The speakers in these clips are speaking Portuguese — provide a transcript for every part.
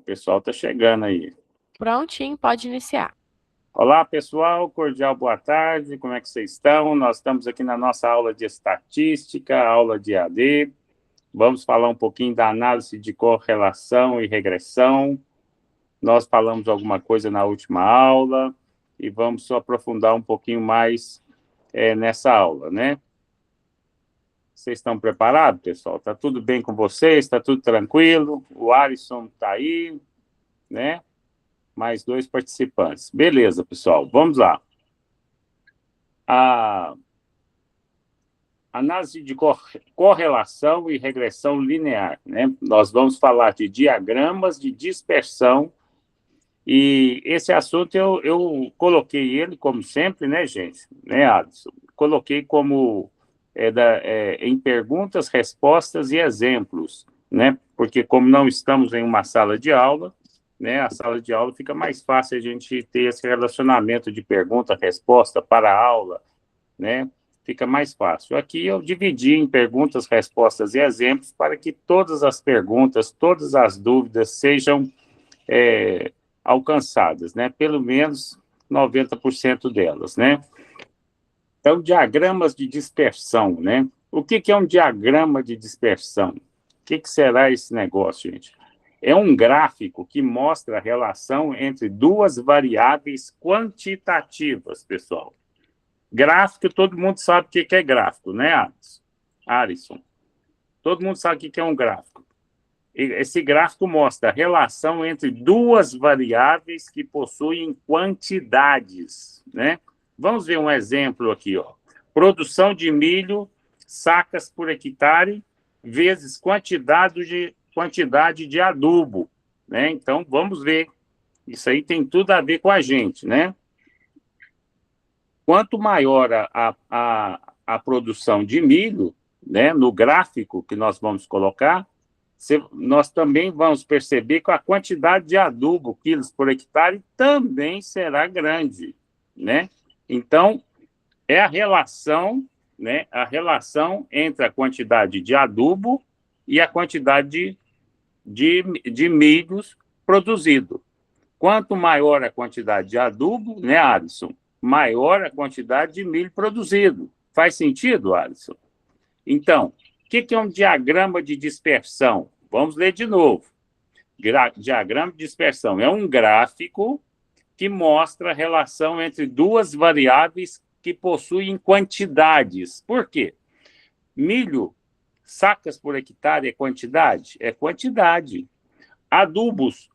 pessoal está chegando aí. Prontinho, pode iniciar. Olá, pessoal, cordial boa tarde, como é que vocês estão? Nós estamos aqui na nossa aula de estatística, aula de AD. Vamos falar um pouquinho da análise de correlação e regressão. Nós falamos alguma coisa na última aula e vamos só aprofundar um pouquinho mais nessa aula, né? Vocês estão preparados, pessoal? Está tudo bem com vocês? Está tudo tranquilo? O Alisson está aí, né? Mais 2 participantes. Beleza, pessoal, vamos lá. A análise de correlação e regressão linear, né? Nós vamos falar de diagramas de dispersão e esse assunto eu coloquei ele, como sempre, né, gente? Né, Alisson? Coloquei como em perguntas, respostas e exemplos, né? Porque como não estamos em uma sala de aula, né, a sala de aula fica mais fácil a gente ter esse relacionamento de pergunta, resposta para a aula, né? Fica mais fácil. Aqui eu dividi em perguntas, respostas e exemplos para que todas as perguntas, todas as dúvidas sejam alcançadas, né? Pelo menos 90% delas, né? Então, diagramas de dispersão, né? O que é um diagrama de dispersão? O que será esse negócio, gente? É um gráfico que mostra a relação entre duas variáveis quantitativas, pessoal. Gráfico, todo mundo sabe o que é gráfico, né, Alisson? Todo mundo sabe o que é um gráfico. Esse gráfico mostra a relação entre duas variáveis que possuem quantidades, né? Vamos ver um exemplo aqui, ó. Produção de milho, sacas por hectare, vezes quantidade de adubo, né? Então, vamos ver. Isso aí tem tudo a ver com a gente, né? Quanto maior a produção de milho, né, no gráfico que nós vamos colocar, nós também vamos perceber que a quantidade de adubo, quilos por hectare, também será grande, né? Então, é a relação, né, a relação entre a quantidade de adubo e a quantidade de milhos produzido. Quanto maior a quantidade de adubo, né, Alisson? Maior a quantidade de milho produzido. Faz sentido, Alisson? Então, o que é um diagrama de dispersão? Vamos ler de novo. Diagrama de dispersão é um gráfico que mostra a relação entre duas variáveis que possuem quantidades. Por quê? Milho, sacas por hectare é quantidade? É quantidade. Adubos,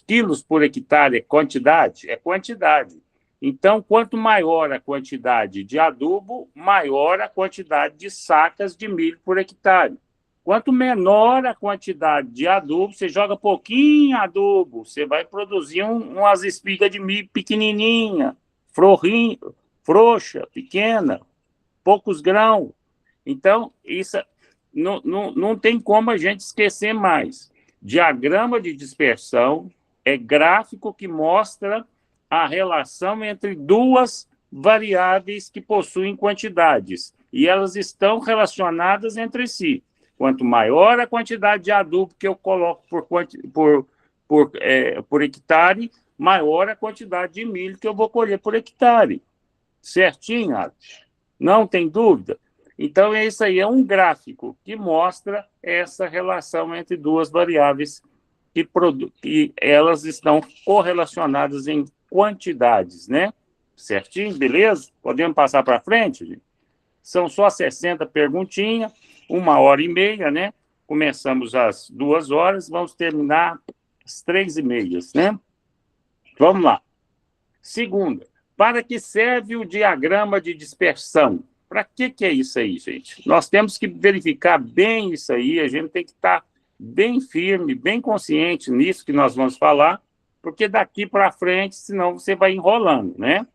quilos por hectare é quantidade? É quantidade. Então, quanto maior a quantidade de adubo, maior a quantidade de sacas de milho por hectare. Quanto menor a quantidade de adubo, você joga pouquinho adubo, você vai produzir umas espigas de milho pequenininha, frouxa, pequena, poucos grãos. Então, isso não tem como a gente esquecer mais. Diagrama de dispersão é gráfico que mostra a relação entre duas variáveis que possuem quantidades, e elas estão relacionadas entre si. Quanto maior a quantidade de adubo que eu coloco por hectare, maior a quantidade de milho que eu vou colher por hectare. Certinho, Alex? Não tem dúvida? Então, isso aí é um gráfico que mostra essa relação entre duas variáveis que elas estão correlacionadas em quantidades, né? Certinho? Beleza? Podemos passar para frente? São só 60 perguntinhas, 1h30, né? Começamos às 2h, vamos terminar às 3h30, né? Vamos lá. Segunda, para que serve o diagrama de dispersão? Para que é isso aí, gente? Nós temos que verificar bem isso aí, a gente tem que estar bem firme, bem consciente nisso que nós vamos falar, porque daqui para frente, senão você vai enrolando, né?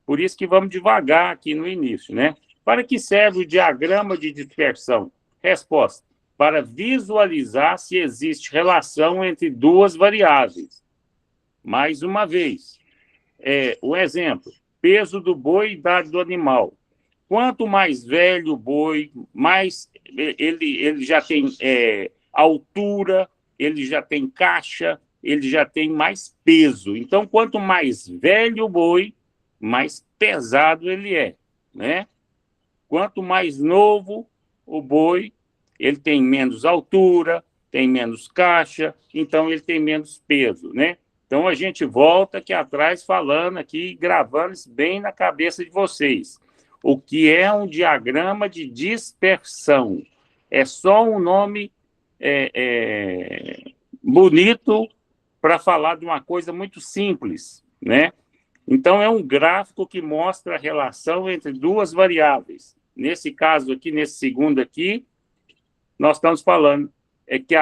Por isso que vamos devagar aqui no início, né? Para que serve o diagrama de dispersão? Resposta: para visualizar se existe relação entre duas variáveis. Mais uma vez, o exemplo, peso do boi e idade do animal. Quanto mais velho o boi, mais ele já tem altura, ele já tem caixa, ele já tem mais peso. Então, quanto mais velho o boi, mais pesado ele é, né? Quanto mais novo o boi, ele tem menos altura, tem menos caixa, então ele tem menos peso, né? Então a gente volta aqui atrás falando aqui, gravando isso bem na cabeça de vocês. O que é um diagrama de dispersão? É só um nome bonito para falar de uma coisa muito simples, né? Então, é um gráfico que mostra a relação entre duas variáveis. Nesse caso aqui, nesse segundo aqui, nós estamos falando que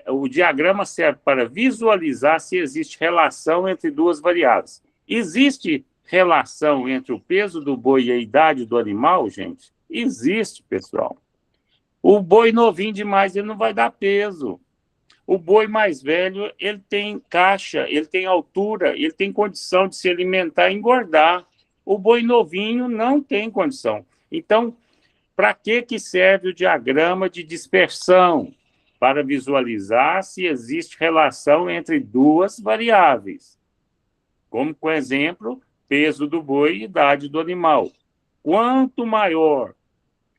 o diagrama serve para visualizar se existe relação entre duas variáveis. Existe relação entre o peso do boi e a idade do animal, gente? Existe, pessoal. O boi novinho demais, ele não vai dar peso. O boi mais velho, ele tem caixa, ele tem altura, ele tem condição de se alimentar e engordar. O boi novinho não tem condição. Então, para que serve o diagrama de dispersão? Para visualizar se existe relação entre duas variáveis. Como, por exemplo, peso do boi e idade do animal. Quanto maior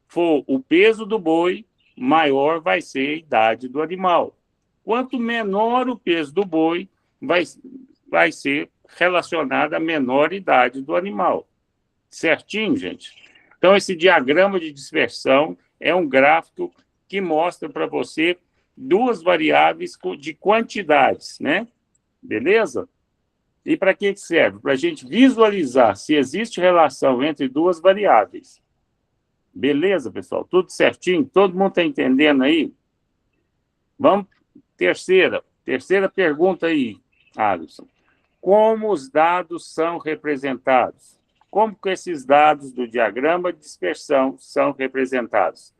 for o peso do boi, maior vai ser a idade do animal. Quanto menor o peso do boi, vai ser relacionado à menor idade do animal. Certinho, gente? Então, esse diagrama de dispersão é um gráfico que mostra para você duas variáveis de quantidades, né? Beleza? E para que serve? Para a gente visualizar se existe relação entre duas variáveis. Beleza, pessoal? Tudo certinho? Todo mundo está entendendo aí? Vamos, terceira pergunta aí, Alisson. Como os dados são representados? Como que esses dados do diagrama de dispersão são representados?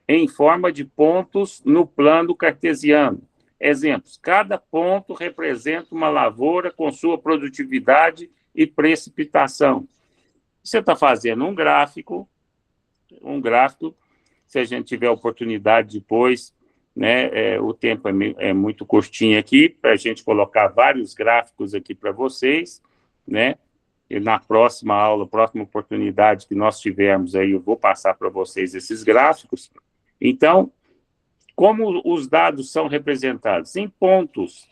Em forma de pontos no plano cartesiano. Exemplos, cada ponto representa uma lavoura com sua produtividade e precipitação. Você está fazendo um gráfico, se a gente tiver oportunidade depois, né, o tempo é muito curtinho aqui, para a gente colocar vários gráficos aqui para vocês, né? E na próxima aula, próxima oportunidade que nós tivermos aí, eu vou passar para vocês esses gráficos. Então, como os dados são representados? Em pontos,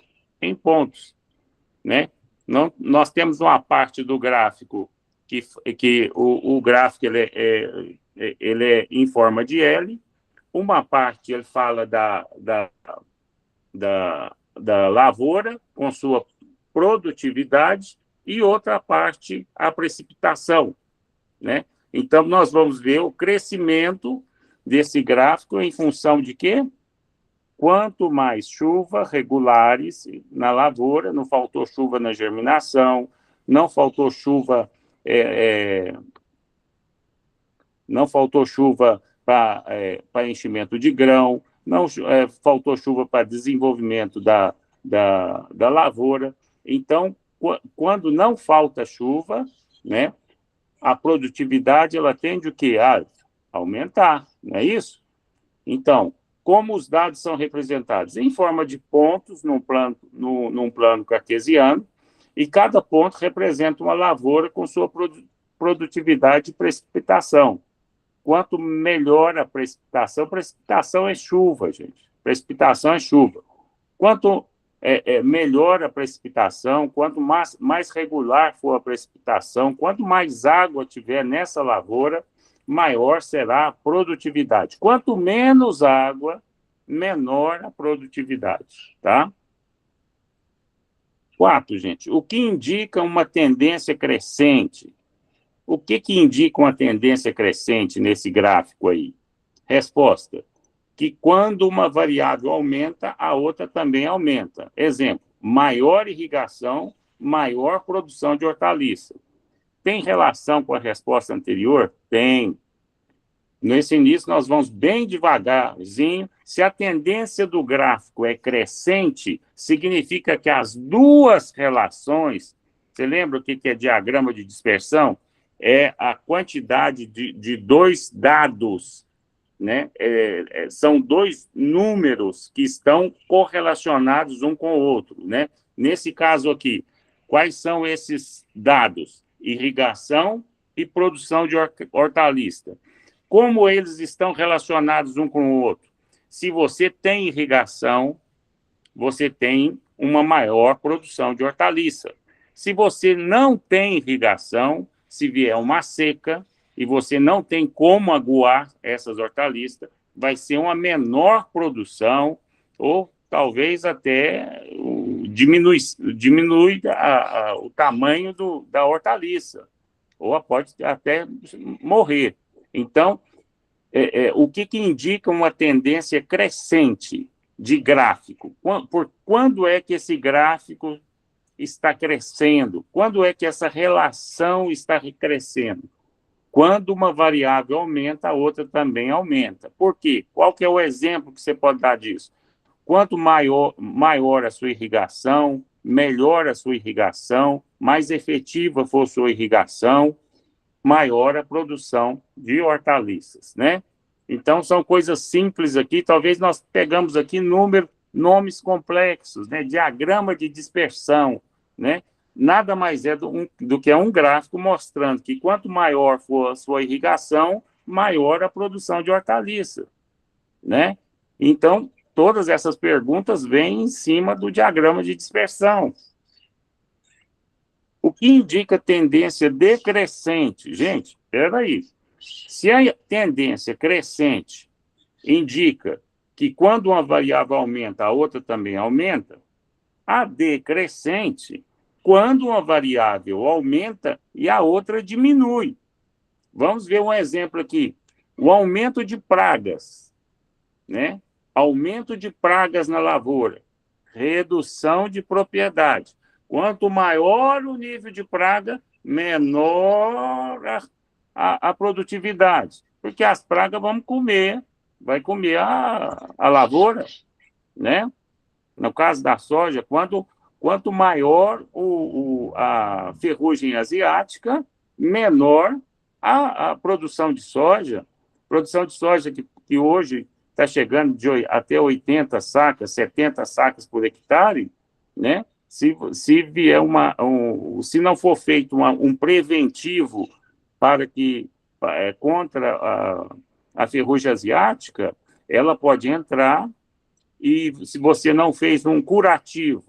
né? Nós temos uma parte do gráfico que o gráfico ele é em forma de L, uma parte ele fala da lavoura com sua produtividade e outra parte a precipitação, né? Então, nós vamos ver o crescimento desse gráfico em função de quê? Quanto mais chuva regulares na lavoura, não faltou chuva na germinação, não faltou chuva para enchimento de grão, não faltou chuva para desenvolvimento da lavoura. Então, quando não falta chuva, né, a produtividade ela tende o quê? A aumentar, não é isso? Então, como os dados são representados? Em forma de pontos num plano cartesiano, e cada ponto representa uma lavoura com sua produtividade e precipitação. Quanto melhor a precipitação é chuva, gente. Precipitação é chuva. Quanto melhor a precipitação, quanto mais regular for a precipitação, quanto mais água tiver nessa lavoura, maior será a produtividade. Quanto menos água, menor a produtividade, tá? 4, gente. O que indica uma tendência crescente? O que indica uma tendência crescente nesse gráfico aí? Resposta: que quando uma variável aumenta, a outra também aumenta. Exemplo, maior irrigação, maior produção de hortaliça. Tem relação com a resposta anterior? Tem. Nesse início, nós vamos bem devagarzinho. Se a tendência do gráfico é crescente, significa que as duas relações, você lembra o que é diagrama de dispersão? É a quantidade de dois dados né? São dois números que estão correlacionados um com o outro, né? Nesse caso aqui, quais são esses dados? Irrigação e produção de hortaliça. Como eles estão relacionados um com o outro? Se você tem irrigação, você tem uma maior produção de hortaliça. Se você não tem irrigação, se vier uma seca e você não tem como aguar essas hortaliças, vai ser uma menor produção ou talvez até diminui o tamanho da hortaliça, ou pode até morrer. Então, o que indica uma tendência crescente de gráfico? Por quando é que esse gráfico está crescendo? Quando é que essa relação está crescendo? Quando uma variável aumenta, a outra também aumenta. Por quê? Qual que é o exemplo que você pode dar disso? Quanto maior a sua irrigação, melhor a sua irrigação, mais efetiva for a sua irrigação, maior a produção de hortaliças, né? Então, são coisas simples aqui. Talvez nós pegamos aqui nomes complexos, né? Diagrama de dispersão, né? Nada mais é do que um gráfico mostrando que quanto maior for a sua irrigação, maior a produção de hortaliça, né? Então, todas essas perguntas vêm em cima do diagrama de dispersão. O que indica tendência decrescente? Gente, espera aí. Se a tendência crescente indica que quando uma variável aumenta, a outra também aumenta, a decrescente, quando uma variável aumenta e a outra diminui. Vamos ver um exemplo aqui. O aumento de pragas, né? Aumento de pragas na lavoura, redução de propriedade. Quanto maior o nível de praga, menor a produtividade, porque as pragas vai comer a lavoura, né? No caso da soja, quanto maior a ferrugem asiática, menor a produção de soja. Produção de soja que hoje está chegando até 80 sacas, 70 sacas por hectare, né? Se vier se não for feito um preventivo contra a ferrugem asiática, ela pode entrar e, se você não fez um curativo,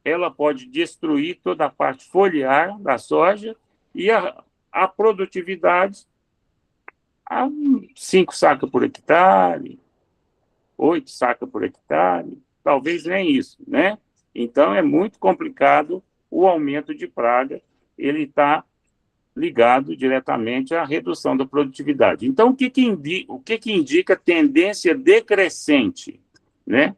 ela pode destruir toda a parte foliar da soja e a produtividade, 5 sacas por hectare, 8 sacas por hectare, talvez nem isso, né? Então, é muito complicado o aumento de praga, ele está ligado diretamente à redução da produtividade. Então, o que indica tendência decrescente, né?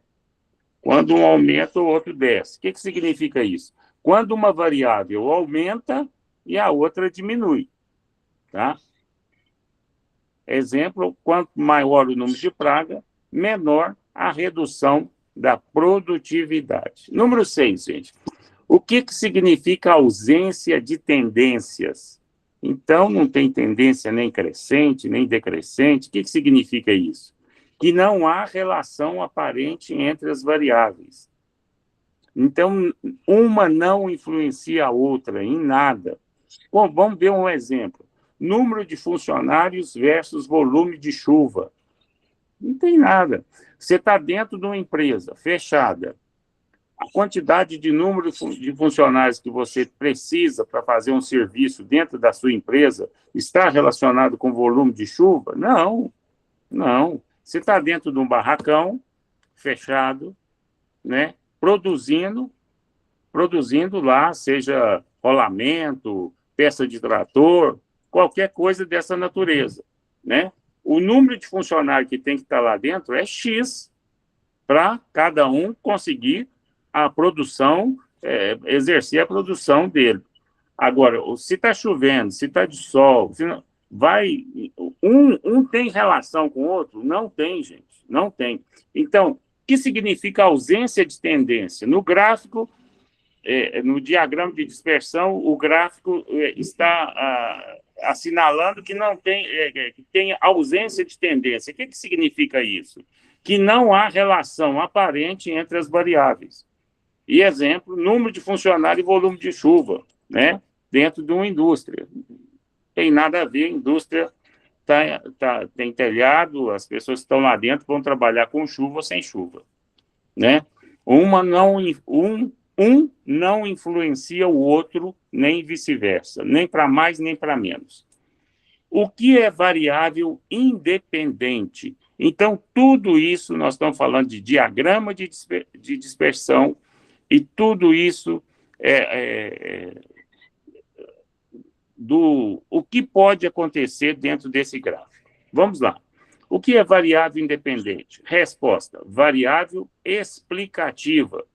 Quando um aumenta, o outro desce. O que significa isso? Quando uma variável aumenta e a outra diminui, tá? Exemplo, quanto maior o número de praga, menor a redução da produtividade. Número 6, gente. O que significa ausência de tendências? Então, não tem tendência nem crescente, nem decrescente. O que significa isso? Que não há relação aparente entre as variáveis. Então, uma não influencia a outra em nada. Bom, vamos ver um exemplo. Número de funcionários versus volume de chuva. Não tem nada. Você está dentro de uma empresa fechada. A quantidade de número de funcionários que você precisa para fazer um serviço dentro da sua empresa está relacionado com o volume de chuva? Não, não. Você está dentro de um barracão fechado, né, produzindo lá, seja rolamento, peça de trator, qualquer coisa dessa natureza, né? O número de funcionários que tem que estar lá dentro é X para cada um conseguir a produção, exercer a produção dele. Agora, se está chovendo, se está de sol, um tem relação com o outro? Não tem, gente, não tem. Então, o que significa ausência de tendência? No gráfico, no diagrama de dispersão, o gráfico está assinalando que não tem, que tem ausência de tendência. O que significa isso? Que não há relação aparente entre as variáveis. E exemplo, número de funcionários e volume de chuva, né? Dentro de uma indústria. Tem nada a ver, a indústria tem telhado, as pessoas que estão lá dentro vão trabalhar com chuva ou sem chuva, né? Um não influencia o outro, nem vice-versa, nem para mais, nem para menos. O que é variável independente? Então, tudo isso, nós estamos falando de diagrama de dispersão, e tudo isso o que pode acontecer dentro desse gráfico. Vamos lá. O que é variável independente? Resposta: variável explicativa.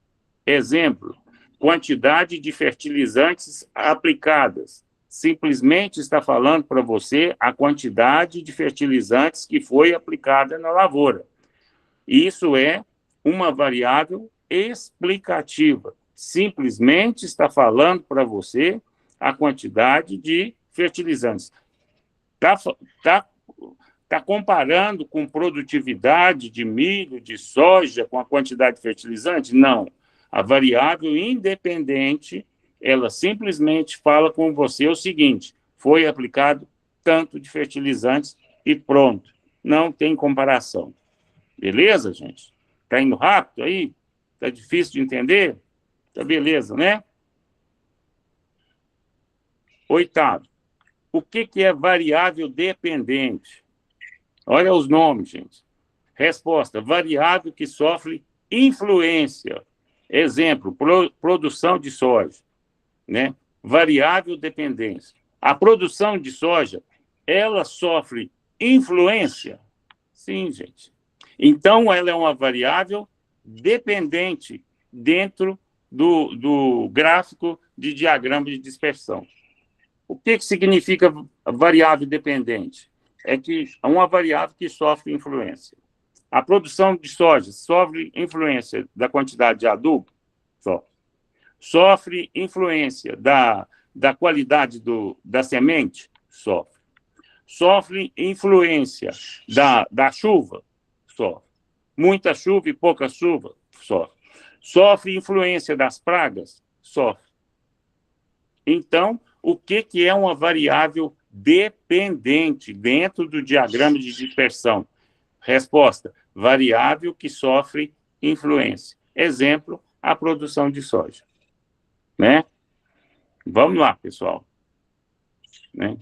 Exemplo: quantidade de fertilizantes aplicadas. Simplesmente está falando para você a quantidade de fertilizantes que foi aplicada na lavoura. Isso é uma variável explicativa. Simplesmente está falando para você a quantidade de fertilizantes. Está comparando com produtividade de milho, de soja, com a quantidade de fertilizante? Não. A variável independente, ela simplesmente fala com você o seguinte: foi aplicado tanto de fertilizantes e pronto. Não tem comparação. Beleza, gente? Está indo rápido aí? Está difícil de entender? Tá beleza, né? Oitavo, o que é variável dependente? Olha os nomes, gente. Resposta: variável que sofre influência. Exemplo: produção de soja, né? Variável dependência. A produção de soja, ela sofre influência? Sim, gente. Então, ela é uma variável dependente dentro do gráfico de diagrama de dispersão. O que significa variável dependente? É que é uma variável que sofre influência. A produção de soja sofre influência da quantidade de adubo? Sofre influência da qualidade da semente? Sofre. Sofre influência da chuva? Sofre. Muita chuva e pouca chuva? Sofre. Sofre influência das pragas? Sofre. Então, o que é uma variável dependente dentro do diagrama de dispersão? Resposta: variável que sofre influência. Exemplo: a produção de soja. Né? Vamos lá, pessoal. Né?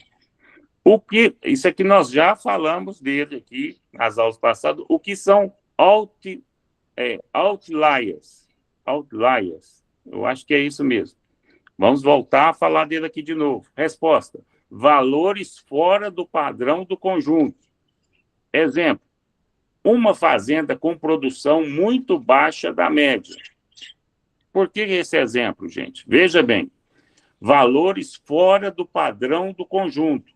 Isso aqui nós já falamos dele aqui nas aulas passadas. O que são outliers? Outliers. Eu acho que é isso mesmo. Vamos voltar a falar dele aqui de novo. Resposta: valores fora do padrão do conjunto. Exemplo: uma fazenda com produção muito baixa da média. Por que esse exemplo, gente? Veja bem. Valores fora do padrão do conjunto.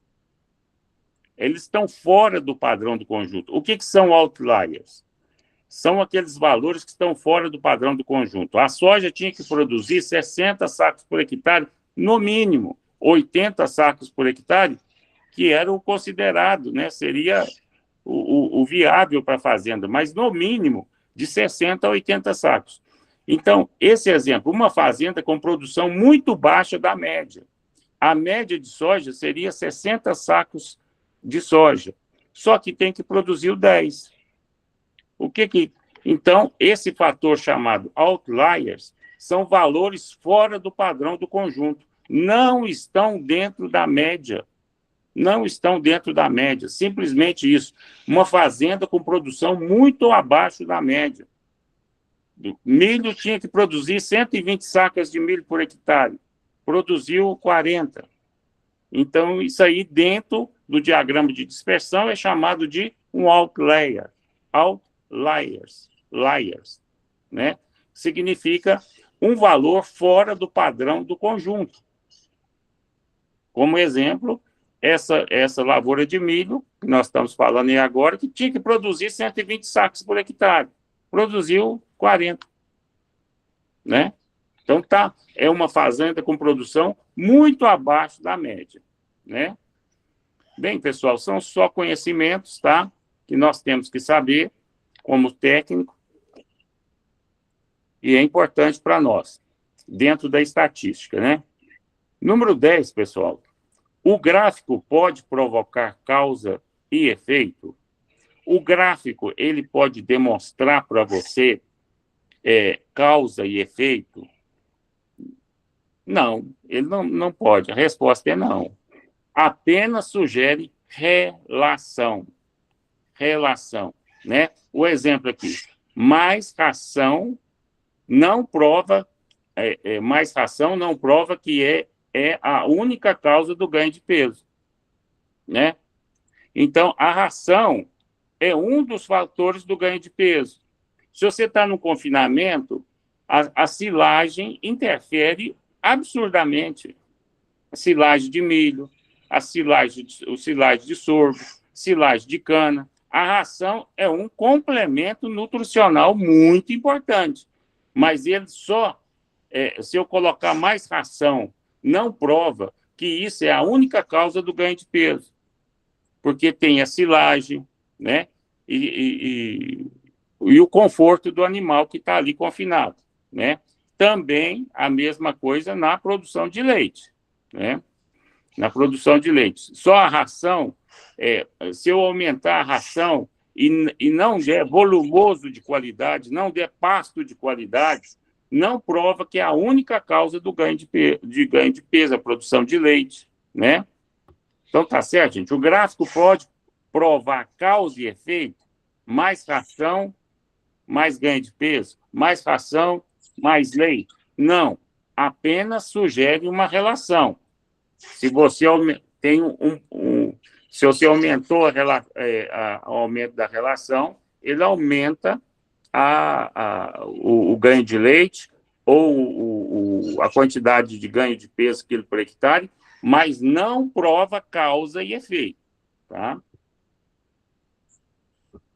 Eles estão fora do padrão do conjunto. O que são outliers? São aqueles valores que estão fora do padrão do conjunto. A soja tinha que produzir 60 sacos por hectare, no mínimo 80 sacos por hectare, que era o considerado, né? Seria o viável para a fazenda, mas no mínimo de 60 a 80 sacos. Então, esse exemplo, uma fazenda com produção muito baixa da média. A média de soja seria 60 sacos de soja, só que tem que produzir o 10. Então, esse fator chamado outliers são valores fora do padrão do conjunto. Não estão dentro da média. Não estão dentro da média. Simplesmente isso. Uma fazenda com produção muito abaixo da média. Milho tinha que produzir 120 sacas de milho por hectare. Produziu 40. Então, isso aí, dentro do diagrama de dispersão, é chamado de um outlier. Outliers, né? Significa um valor fora do padrão do conjunto. Como exemplo, essa lavoura de milho, que nós estamos falando aí agora, que tinha que produzir 120 sacos por hectare. Produziu 40. Né? Então, é uma fazenda com produção muito abaixo da média. Né? Bem, pessoal, são só conhecimentos, tá? Que nós temos que saber como técnico e é importante para nós, dentro da estatística, né? Número 10, pessoal. O gráfico pode provocar causa e efeito? O gráfico, ele pode demonstrar para você causa e efeito? Não, ele não pode. A resposta é não. Apenas sugere relação. Relação, né? O exemplo aqui. Mais ração não prova, mais ração não prova que é a única causa do ganho de peso, né? Então, a ração é um dos fatores do ganho de peso. Se você está no confinamento, a silagem interfere absurdamente. A silagem de milho, o silagem de sorgo, silagem de cana. A ração é um complemento nutricional muito importante, mas ele só, se eu colocar mais ração, não prova que isso é a única causa do ganho de peso, porque tem a silagem, né? E o conforto do animal que está ali confinado, né? Também a mesma coisa na produção de leite, né? Na produção de leite. Só a ração, se eu aumentar a ração e não der volumoso de qualidade, não der pasto de qualidade, não prova que é a única causa do ganho de peso, a produção de leite, né? Então, tá certo, gente? O gráfico pode provar causa e efeito, mais ração, mais ganho de peso, mais ração, mais leite. Não, apenas sugere uma relação. Se você tem se você aumentou o aumento da relação, ele aumenta o ganho de leite ou a quantidade de ganho de peso quilo por hectare, mas não prova causa e efeito, tá?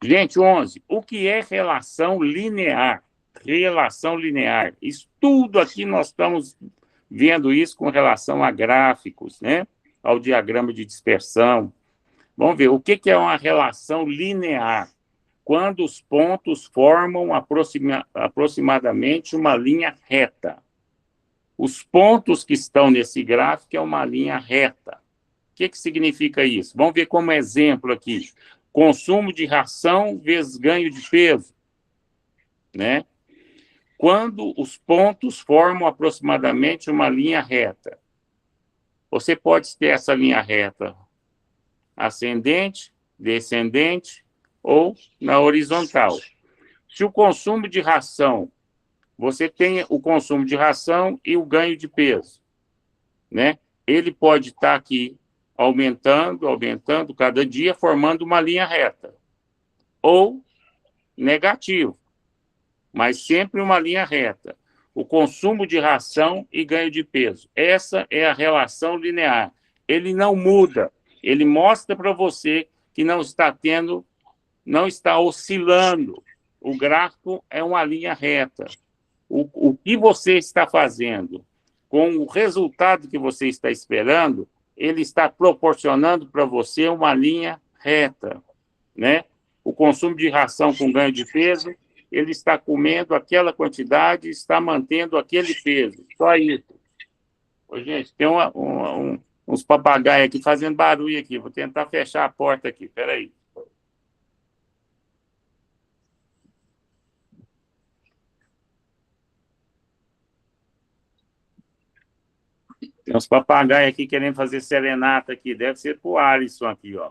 Gente, 11. O que é relação linear? Relação linear. Isso tudo aqui nós estamos vendo isso com relação a gráficos, né? Ao diagrama de dispersão. Vamos ver, o que é uma relação linear? Quando os pontos formam aproximadamente uma linha reta. Os pontos que estão nesse gráfico é uma linha reta. O que significa isso? Vamos ver como exemplo aqui. Consumo de ração vezes ganho de peso, né? Quando os pontos formam aproximadamente uma linha reta. Você pode ter essa linha reta ascendente, descendente ou na horizontal. Se o consumo de ração, você tem o consumo de ração e o ganho de peso, né? Ele pode estar aqui aumentando cada dia, formando uma linha reta. Ou negativo, mas sempre uma linha reta. O consumo de ração e ganho de peso. Essa é a relação linear. Ele não muda. Ele mostra para você que não está oscilando. O gráfico é uma linha reta. O que você está fazendo com o resultado que você está esperando, ele está proporcionando para você uma linha reta, né? O consumo de ração com ganho de peso, ele está comendo aquela quantidade, está mantendo aquele peso. Só isso. Ô, gente, tem uns papagaios aqui fazendo barulho aqui. Vou tentar fechar a porta aqui. Espera aí. Tem uns papagaios aqui querendo fazer serenata aqui. Deve ser para o Alisson aqui, ó.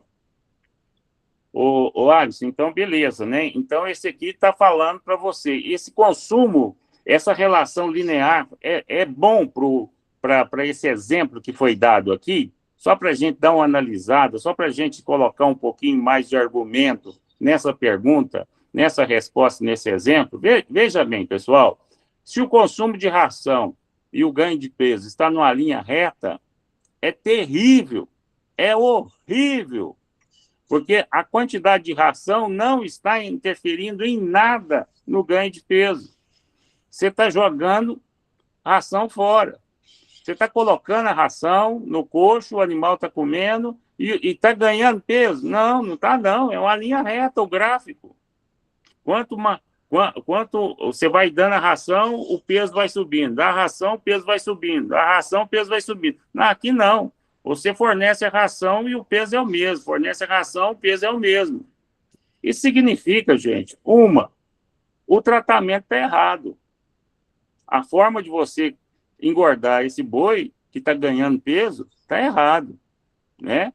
Ô, Alisson, então beleza, né? Então esse aqui está falando para você. Esse consumo, essa relação linear é bom para esse exemplo que foi dado aqui, só para a gente dar uma analisada, só para a gente colocar um pouquinho mais de argumento nessa pergunta, nessa resposta, nesse exemplo. Veja bem, pessoal, se o consumo de ração e o ganho de peso está numa linha reta, é terrível, é horrível, porque a quantidade de ração não está interferindo em nada no ganho de peso. Você está jogando ração fora. Você está colocando a ração no coxo, o animal está comendo e está ganhando peso. Não, não está não, é uma linha reta o gráfico. Quanto você vai dando a ração, o peso vai subindo. Da ração, o peso vai subindo. Da ração, o peso vai subindo. Não, aqui não. Você fornece a ração e o peso é o mesmo. Fornece a ração, o peso é o mesmo. Isso significa, gente, o tratamento está errado. A forma de você engordar esse boi que está ganhando peso está errado, né?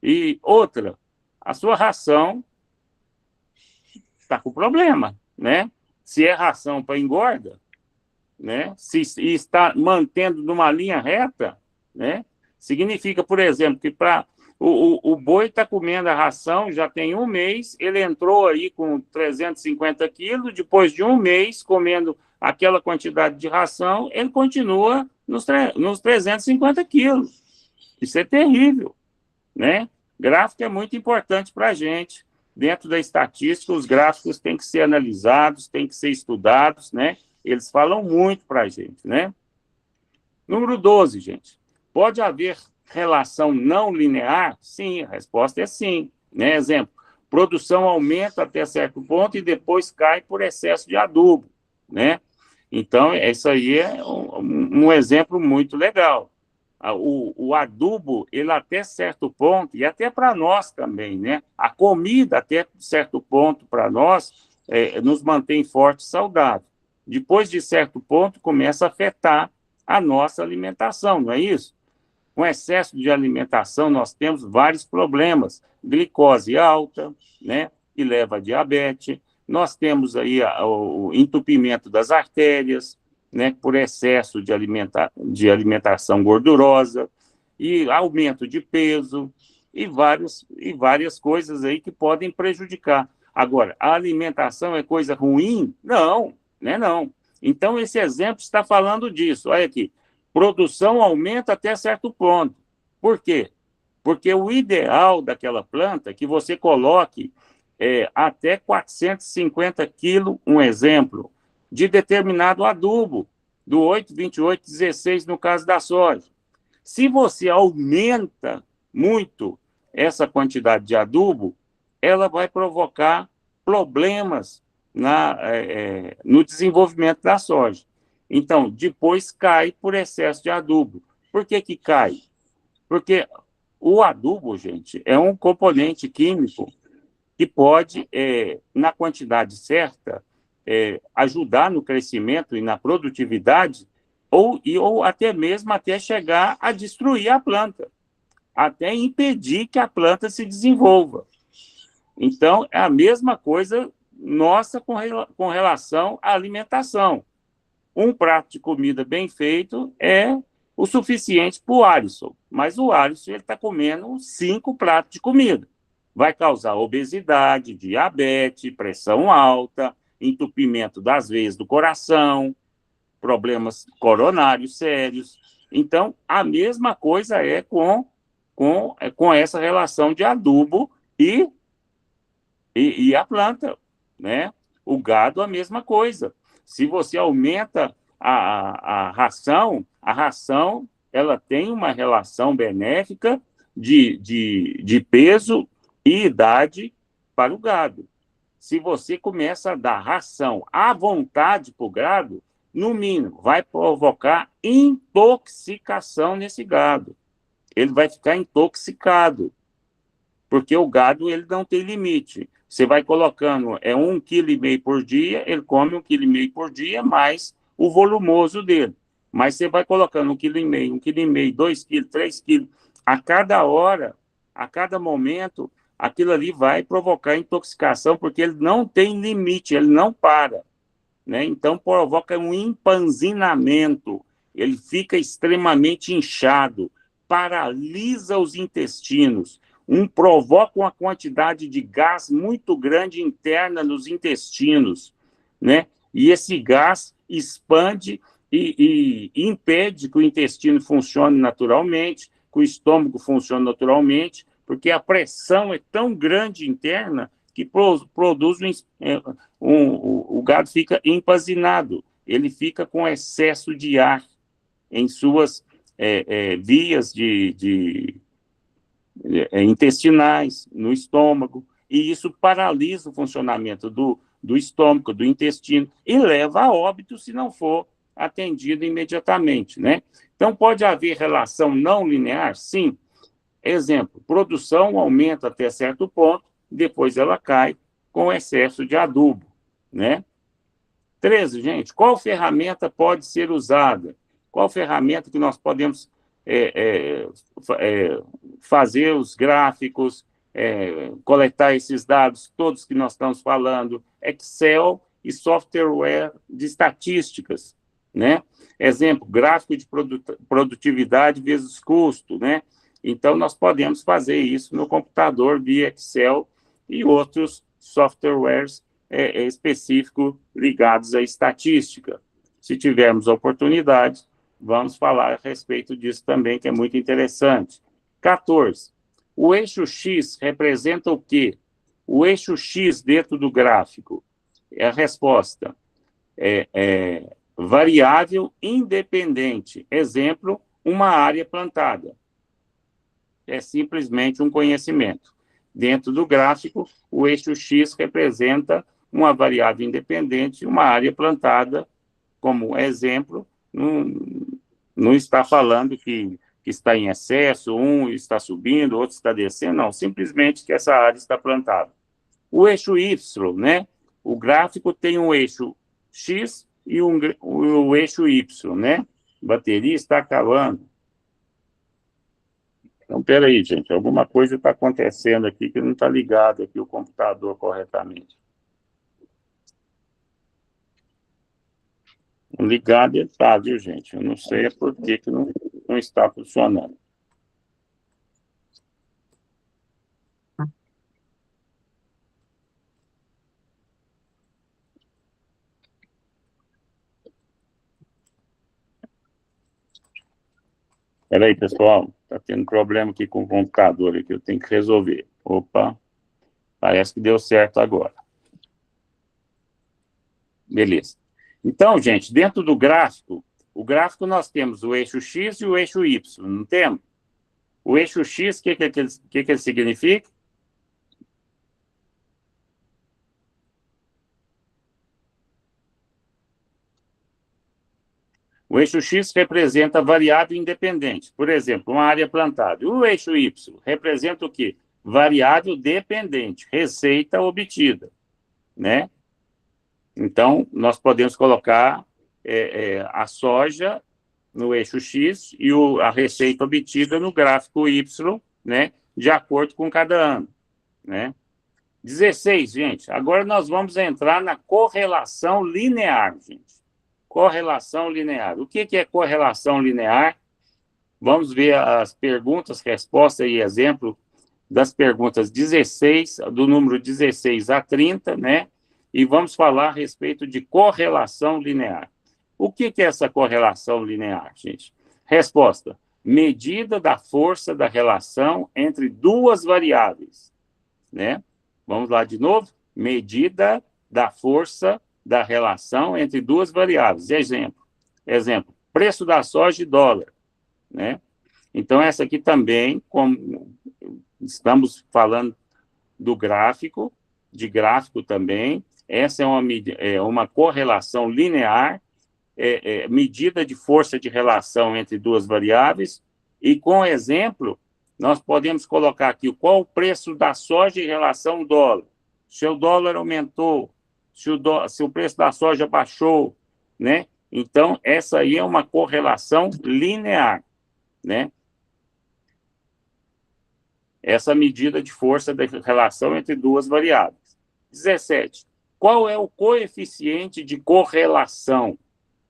E outra, a sua ração está com problema, né? Se é ração para engorda, né? Se está mantendo numa linha reta, né? Significa, por exemplo, que para o boi está comendo a ração, já tem um mês, ele entrou aí com 350 quilos, depois de um mês comendo aquela quantidade de ração, ele continua nos 350 quilos. Isso é terrível, né? Gráfico é muito importante para a gente. Dentro da estatística, os gráficos têm que ser analisados, têm que ser estudados, né? Eles falam muito para a gente, né? Número 12, gente. Pode haver relação não linear? Sim, a resposta é sim. Né? Exemplo, produção aumenta até certo ponto e depois cai por excesso de adubo, né? Então, isso aí é um exemplo muito legal. O adubo, ele até certo ponto, e até para nós também, né? A comida, até certo ponto, para nós, nos mantém forte e saudável. Depois de certo ponto, começa a afetar a nossa alimentação, não é isso? Com excesso de alimentação, nós temos vários problemas. Glicose alta, né? Que leva a diabetes. Nós temos aí o entupimento das artérias, né, por excesso de alimentação gordurosa, e aumento de peso, e várias coisas aí que podem prejudicar. Agora, a alimentação é coisa ruim? Não, né, não. Então, esse exemplo está falando disso. Olha aqui, produção aumenta até certo ponto. Por quê? Porque o ideal daquela planta é que você coloque até 450 quilos, um exemplo, de determinado adubo, do 8, 28, 16, no caso da soja. Se você aumenta muito essa quantidade de adubo, ela vai provocar problemas no desenvolvimento da soja. Então, depois cai por excesso de adubo. Por que que cai? Porque o adubo, gente, é um componente químico que pode, na quantidade certa, ajudar no crescimento e na produtividade, ou até mesmo até chegar a destruir a planta, até impedir que a planta se desenvolva. Então, é a mesma coisa nossa com relação à alimentação. Um prato de comida bem feito é o suficiente para o Alisson, mas o Alisson está comendo 5 pratos de comida. Vai causar obesidade, diabetes, pressão alta, entupimento das veias do coração, problemas coronários sérios. Então, a mesma coisa é com essa relação de adubo e a planta, né? O gado, a mesma coisa. Se você aumenta a ração ela tem uma relação benéfica de peso e idade para o gado. Se você começa a dar ração à vontade para o gado, no mínimo, vai provocar intoxicação nesse gado. Ele vai ficar intoxicado, porque o gado ele não tem limite. Você vai colocando 1,5 kg por dia, ele come 1,5 kg por dia, mais o volumoso dele. Mas você vai colocando 1,5 kg, 1,5 kg, 2 kg, 3 kg, a cada hora, a cada momento, aquilo ali vai provocar intoxicação, porque ele não tem limite, ele não para, né? Então, provoca um empanzinamento, ele fica extremamente inchado, paralisa os intestinos, provoca uma quantidade de gás muito grande interna nos intestinos, né? E esse gás expande e impede que o intestino funcione naturalmente, que o estômago funcione naturalmente, porque a pressão é tão grande interna que produz o gado fica empanzinado, ele fica com excesso de ar em suas vias intestinais, no estômago, e isso paralisa o funcionamento do estômago, do intestino, e leva a óbito se não for atendido imediatamente, né? Então, pode haver relação não linear? Sim. Exemplo, produção aumenta até certo ponto, depois ela cai com excesso de adubo, né? 13, gente, qual ferramenta pode ser usada? Qual ferramenta que nós podemos fazer os gráficos, coletar esses dados, todos que nós estamos falando? Excel e software de estatísticas, né? Exemplo, gráfico de produtividade vezes custo, né? Então, nós podemos fazer isso no computador via Excel e outros softwares específicos ligados à estatística. Se tivermos oportunidade, vamos falar a respeito disso também, que é muito interessante. 14. O eixo X representa o quê? O eixo X dentro do gráfico é a resposta. Variável independente. Exemplo, uma área plantada. É simplesmente um conhecimento. Dentro do gráfico, o eixo X representa uma variável independente, uma área plantada, como exemplo, não está falando que está em excesso, um está subindo, outro está descendo, não, simplesmente que essa área está plantada. O eixo Y, né? O gráfico tem um eixo X e o eixo Y, né? Bateria está acabando. Então, peraí, gente, alguma coisa está acontecendo aqui que não está ligado aqui o computador corretamente. Ligado ele está, viu, gente? Eu não sei por que não está funcionando. Espera aí, pessoal. Está tendo problema aqui com o computador aqui, eu tenho que resolver. Opa, parece que deu certo agora. Beleza. Então, gente, dentro do gráfico, o gráfico nós temos o eixo X e o eixo Y, não temos? O eixo X, o que ele significa? O eixo X representa variável independente. Por exemplo, uma área plantada. O eixo Y representa o quê? Variável dependente, receita obtida, né? Então, nós podemos colocar a soja no eixo X e a receita obtida no gráfico Y, né? De acordo com cada ano, né? 16, gente. Agora nós vamos entrar na correlação linear, gente. Correlação linear. O que é correlação linear? Vamos ver as perguntas, resposta e exemplo das perguntas 16, do número 16 a 30, né? E vamos falar a respeito de correlação linear. O que é essa correlação linear, gente? Resposta: medida da força da relação entre duas variáveis, né? Vamos lá de novo. Medida da força da relação entre duas variáveis. Exemplo, preço da soja e dólar, né? Então, essa aqui também, como estamos falando do gráfico, de gráfico também, essa é uma correlação linear, medida de força de relação entre duas variáveis, e com exemplo, nós podemos colocar aqui qual o preço da soja em relação ao dólar. Se o dólar aumentou, se o preço da soja baixou, né? Então, essa aí é uma correlação linear, né? Essa medida de força da relação entre duas variáveis. 17. Qual é o coeficiente de correlação,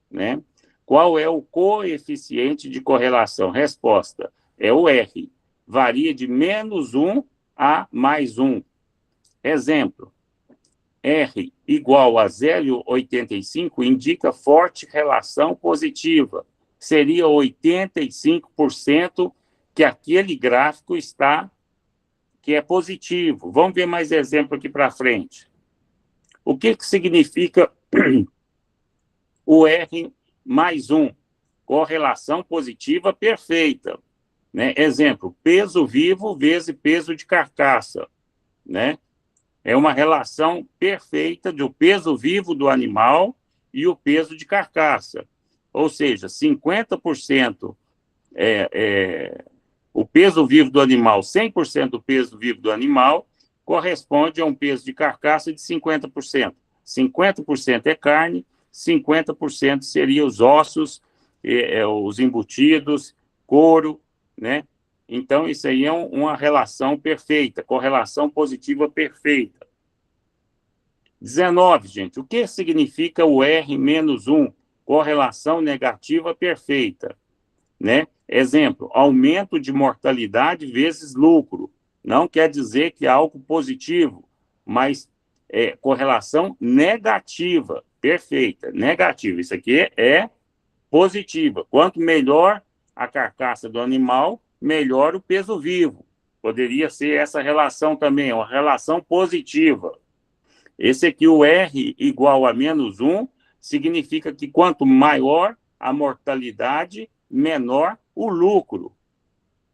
né? Qual é o coeficiente de correlação? Resposta: é o R. Varia de -1 a +1. Exemplo: R igual a 0,85 indica forte relação positiva. Seria 85% que aquele gráfico que é positivo. Vamos ver mais exemplo aqui para frente. O que significa o R +1? correlação positiva perfeita, né? Exemplo, peso vivo vezes peso de carcaça, né? É uma relação perfeita do peso vivo do animal e o peso de carcaça. Ou seja, 50% o peso vivo do animal, 100% do peso vivo do animal, corresponde a um peso de carcaça de 50%. 50% é carne, 50% seria os ossos, os embutidos, couro, né? Então, isso aí é uma relação perfeita, correlação positiva perfeita. 19, gente. O que significa o R-1? Correlação negativa perfeita, né? Exemplo, aumento de mortalidade vezes lucro. Não quer dizer que é algo positivo, mas correlação negativa, perfeita, negativa. Isso aqui é positiva. Quanto melhor a carcaça do animal, melhor o peso vivo. Poderia ser essa relação também, uma relação positiva. Esse aqui, o R igual a -1, significa que quanto maior a mortalidade, menor o lucro,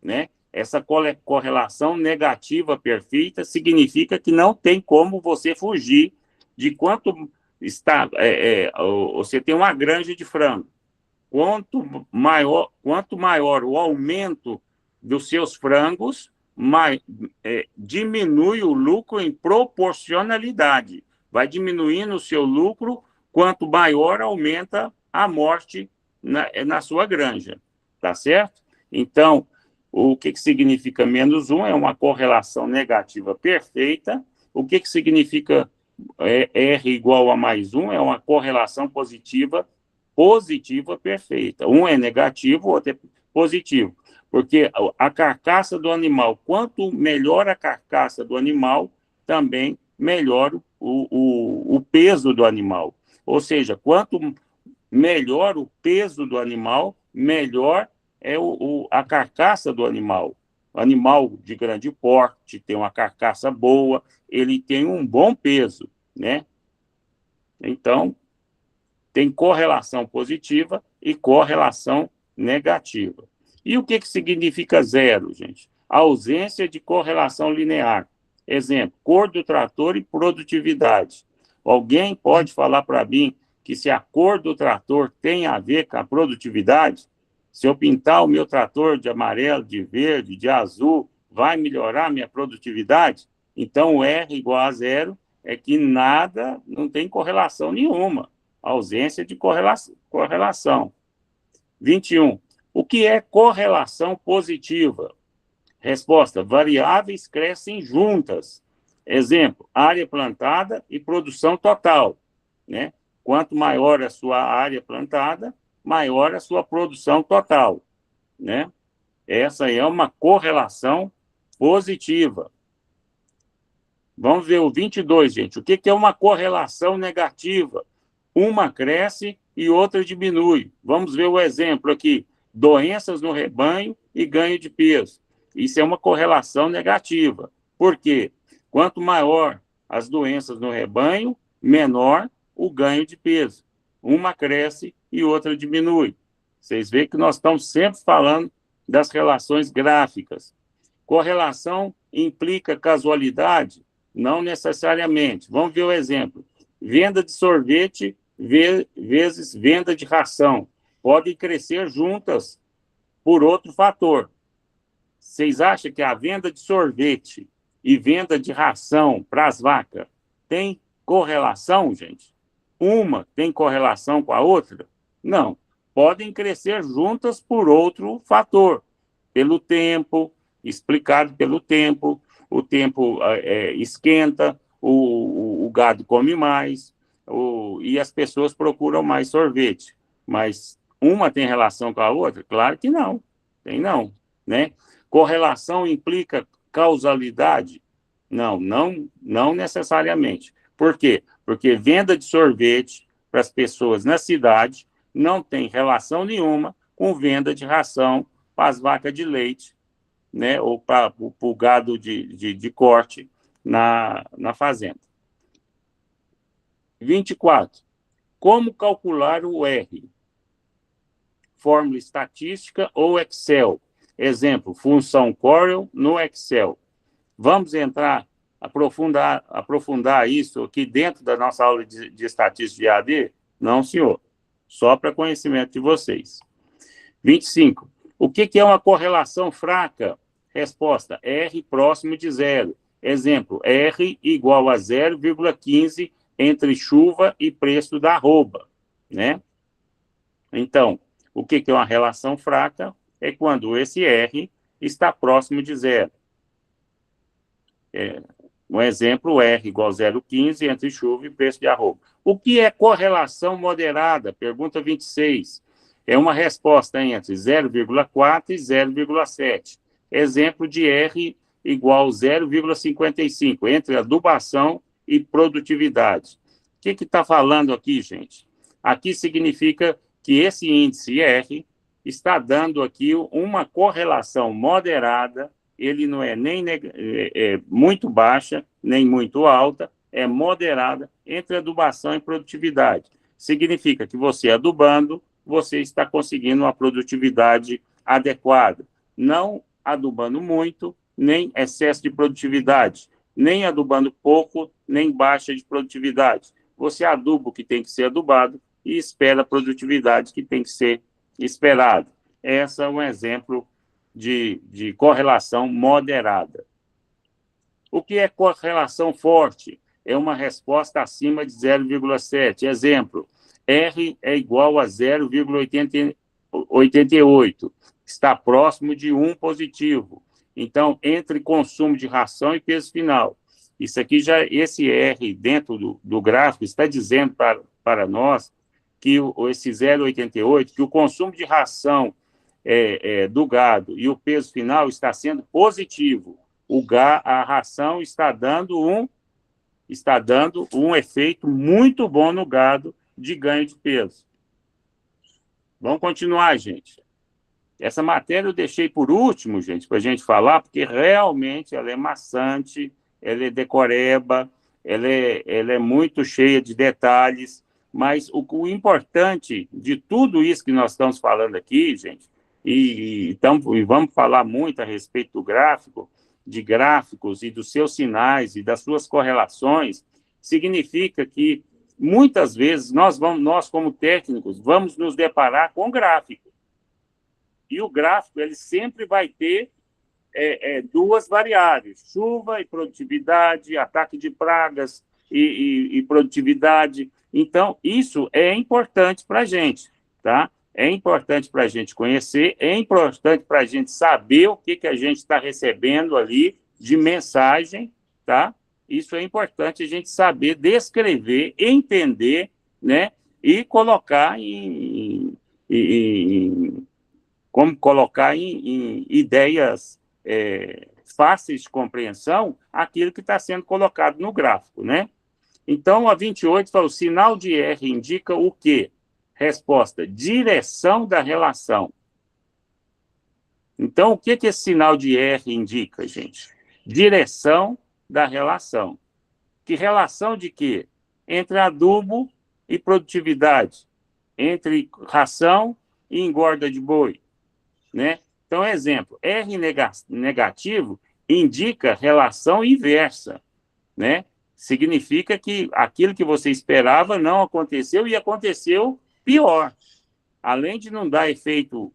né? Essa correlação negativa perfeita significa que não tem como você fugir de quanto está. Você tem uma granja de frango. Quanto maior o aumento dos seus frangos, diminui o lucro em proporcionalidade. Vai diminuindo o seu lucro quanto maior aumenta a morte na sua granja. Tá certo? Então, o que significa -1? É uma correlação negativa perfeita. O que significa R igual a +1? É uma correlação positiva perfeita. Um é negativo, o outro é positivo. Porque a carcaça do animal, quanto melhor a carcaça do animal, também melhor o peso do animal. Ou seja, quanto melhor o peso do animal, melhor é a carcaça do animal. O animal de grande porte tem uma carcaça boa, ele tem um bom peso, né? Então, tem correlação positiva e correlação negativa. E o que significa zero, gente? A ausência de correlação linear. Exemplo, cor do trator e produtividade. Alguém pode falar para mim que se a cor do trator tem a ver com a produtividade? Se eu pintar o meu trator de amarelo, de verde, de azul, vai melhorar a minha produtividade? Então, o R igual a zero é que nada, não tem correlação nenhuma. Ausência de correlação. 21. O que é correlação positiva? Resposta: variáveis crescem juntas. Exemplo, área plantada e produção total, né? Quanto maior a sua área plantada, maior a sua produção total, né? Essa é uma correlação positiva. Vamos ver o 22, gente. O que é uma correlação negativa? Uma cresce e outra diminui. Vamos ver o exemplo aqui. Doenças no rebanho e ganho de peso. Isso é uma correlação negativa. Por quê? Quanto maior as doenças no rebanho, menor o ganho de peso. Uma cresce e outra diminui. Vocês veem que nós estamos sempre falando das relações gráficas. Correlação implica casualidade? Não necessariamente. Vamos ver o exemplo. Venda de sorvete vezes venda de ração. Podem crescer juntas por outro fator. Vocês acham que a venda de sorvete e venda de ração para as vacas tem correlação, gente? Uma tem correlação com a outra? Não. Podem crescer juntas por outro fator. Pelo tempo, explicado pelo tempo. O tempo esquenta, o gado come mais, e as pessoas procuram mais sorvete. Mas uma tem relação com a outra? Claro que não. Tem não, né? Correlação implica causalidade? Não necessariamente. Por quê? Porque venda de sorvete para as pessoas na cidade não tem relação nenhuma com venda de ração para as vacas de leite, né? Ou para o gado de corte na fazenda. 24. Como calcular o R? fórmula estatística ou Excel. Exemplo, função Corel no Excel. Vamos aprofundar isso aqui dentro da nossa aula de estatística de AD? Não, senhor. Só para conhecimento de vocês. 25. O que é uma correlação fraca? Resposta, R próximo de zero. Exemplo, R igual a 0,15 entre chuva e preço da arroba, né? Então, o que é uma relação fraca? É quando esse R está próximo de zero. Um exemplo, R igual a 0,15 entre chuva e preço de arroba. O que é correlação moderada? Pergunta 26. É uma resposta entre 0,4 e 0,7. Exemplo de R igual a 0,55, entre adubação e produtividade. O que está falando aqui, gente? Aqui significa que esse índice R está dando aqui uma correlação moderada. Ele não é nem muito baixa, nem muito alta, é moderada entre adubação e produtividade. Significa que você adubando, você está conseguindo uma produtividade adequada. Não adubando muito, nem excesso de produtividade, nem adubando pouco, nem baixa de produtividade. Você aduba o que tem que ser adubado e espera a produtividade que tem que ser esperada. Esse é um exemplo de correlação moderada. O que é correlação forte? É uma resposta acima de 0,7. Exemplo, R é igual a 0,88. Está próximo de 1 positivo. Então, entre consumo de ração e peso final. Isso aqui esse R dentro do gráfico está dizendo para nós que esse 0,88, que o consumo de ração do gado e o peso final está sendo positivo. A ração está dando um efeito muito bom no gado de ganho de peso. Vamos continuar, gente. Essa matéria eu deixei por último, gente, para a gente falar, porque realmente ela é maçante, ela é decoreba, ela é muito cheia de detalhes, mas o importante de tudo isso que nós estamos falando aqui, gente, e vamos falar muito a respeito do gráfico, de gráficos e dos seus sinais e das suas correlações, significa que muitas vezes nós como técnicos, vamos nos deparar com gráfico. E o gráfico ele sempre vai ter duas variáveis, chuva e produtividade, ataque de pragas e produtividade. Então, isso é importante para a gente, tá? É importante para a gente conhecer, é importante para a gente saber o que a gente está recebendo ali de mensagem, tá? Isso é importante a gente saber descrever, entender, né? E colocar como colocar em ideias fáceis de compreensão aquilo que está sendo colocado no gráfico, né? Então, a 28 fala, o sinal de R indica o quê? Resposta, direção da relação. Então, o que esse sinal de R indica, gente? Direção da relação. Que relação de quê? Entre adubo e produtividade. Entre ração e engorda de boi. Né? Então, exemplo, R negativo indica relação inversa, né? Significa que aquilo que você esperava não aconteceu e aconteceu pior. Além de não dar efeito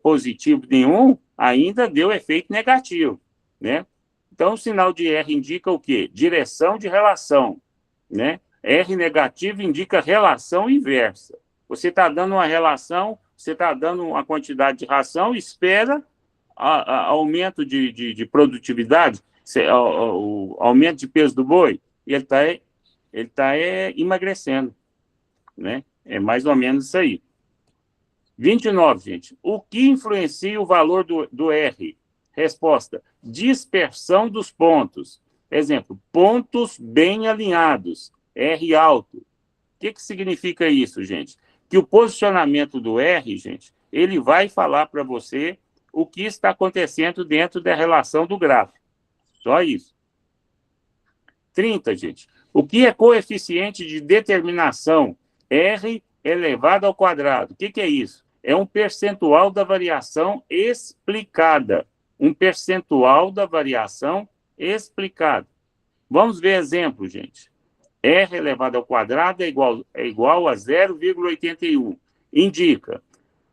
positivo nenhum, ainda deu efeito negativo, né? Então, o sinal de R indica o quê? Direção de relação, né? R negativo indica relação inversa. Você está dando uma relação, você está dando uma quantidade de ração, espera aumento de produtividade, o aumento de peso do boi, e ele está emagrecendo, né? É mais ou menos isso aí. 29, gente. O que influencia o valor do R? Resposta, dispersão dos pontos. Exemplo, pontos bem alinhados, R alto. O que significa isso, gente? Que o posicionamento do R, gente, ele vai falar para você o que está acontecendo dentro da relação do gráfico. Só isso. 30, gente. O que é coeficiente de determinação? R elevado ao quadrado. O que é isso? é um percentual da variação explicada. Um percentual da variação explicada. Vamos ver exemplo, gente. R elevado ao quadrado é igual a 0,81. Indica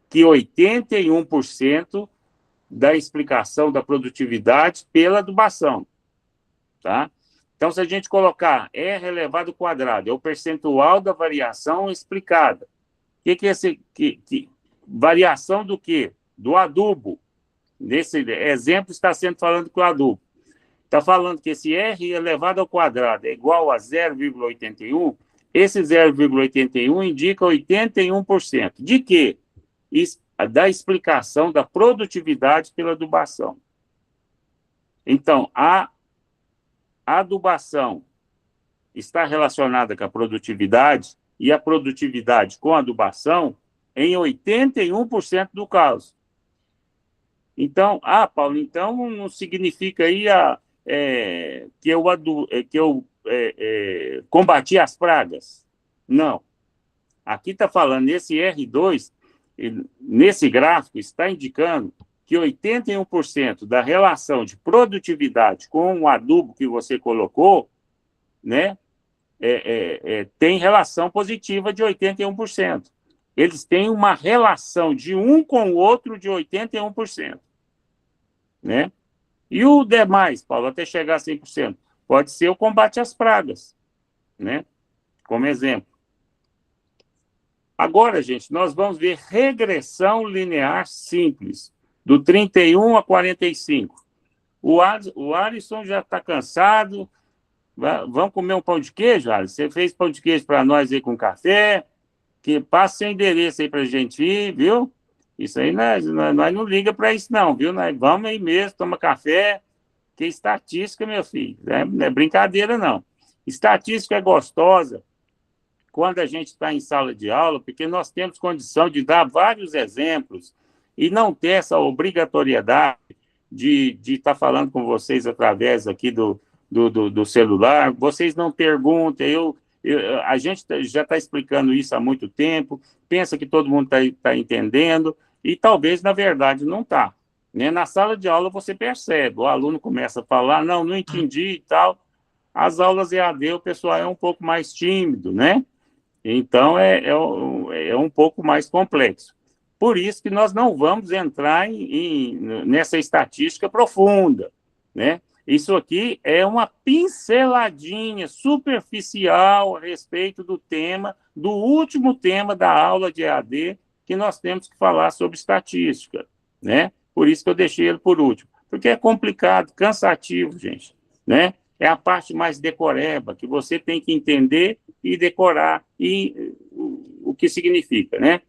que 81% da explicação da produtividade pela adubação. Tá? Então, se a gente colocar R elevado ao quadrado, é o percentual da variação explicada. O que é esse? Variação do quê? Do adubo. Nesse exemplo, está sendo falando que o adubo. Está falando que esse R elevado ao quadrado é igual a 0,81. Esse 0,81 indica 81%. De quê? Da explicação da produtividade pela adubação. Então, a adubação está relacionada com a produtividade e a produtividade com a adubação em 81% do caso. Então, Paulo, então não significa aí que eu combati as pragas. Não. Aqui está falando, nesse R2, nesse gráfico, está indicando que 81% da relação de produtividade com o adubo que você colocou, né, tem relação positiva de 81%. Eles têm uma relação de um com o outro de 81%. Né? E o demais, Paulo, até chegar a 100%, pode ser o combate às pragas, né? Como exemplo. Agora, gente, nós vamos ver regressão linear simples, do 31 a 45. O Alisson já está cansado. Vamos comer um pão de queijo, Alisson? Você fez pão de queijo para nós aí com café? Que passa seu endereço aí para a gente ir, viu? Isso aí nós não liga para isso não, viu? Nós vamos aí mesmo, toma café, que estatística, meu filho, não é brincadeira não. Estatística é gostosa quando a gente está em sala de aula, porque nós temos condição de dar vários exemplos e não ter essa obrigatoriedade de estar falando com vocês através aqui do celular. Vocês não perguntam, a gente já está explicando isso há muito tempo, pensa que todo mundo está entendendo, e talvez, na verdade, não está. Né? Na sala de aula você percebe, o aluno começa a falar, não entendi e tal. As aulas EAD, o pessoal é um pouco mais tímido, né? Então, é um pouco mais complexo. Por isso que nós não vamos entrar nessa estatística profunda, né? Isso aqui é uma pinceladinha superficial a respeito do tema, do último tema da aula de EAD, que nós temos que falar sobre estatística, né? Por isso que eu deixei ele por último. Porque é complicado, cansativo, gente, né? É a parte mais decoreba, que você tem que entender e decorar o que significa, né?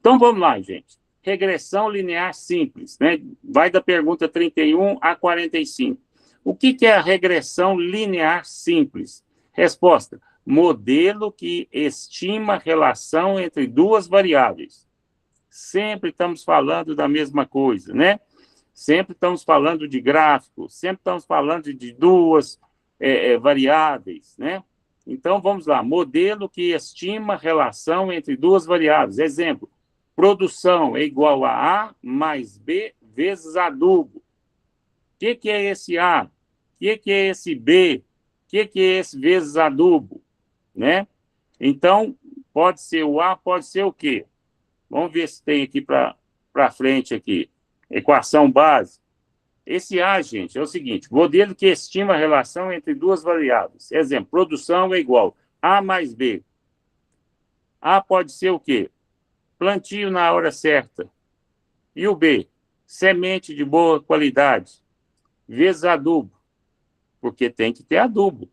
Então, vamos lá, gente. Regressão linear simples, né? Vai da pergunta 31 a 45. O que é a regressão linear simples? Resposta: modelo que estima a relação entre duas variáveis. Sempre estamos falando da mesma coisa, né? Sempre estamos falando de gráfico, sempre estamos falando de duas variáveis, né? Então, vamos lá. Modelo que estima a relação entre duas variáveis. Exemplo: produção é igual a A mais B vezes adubo. O que é esse A? O que é esse B? O que é esse vezes adubo? Né? Então, pode ser o A, pode ser o quê? Vamos ver se tem aqui para frente aqui. Equação básica. Esse A, gente, é o seguinte: modelo que estima a relação entre duas variáveis. Exemplo: produção é igual a A mais B. A pode ser o quê? Plantio na hora certa. E o B? Semente de boa qualidade, vezes adubo, porque tem que ter adubo.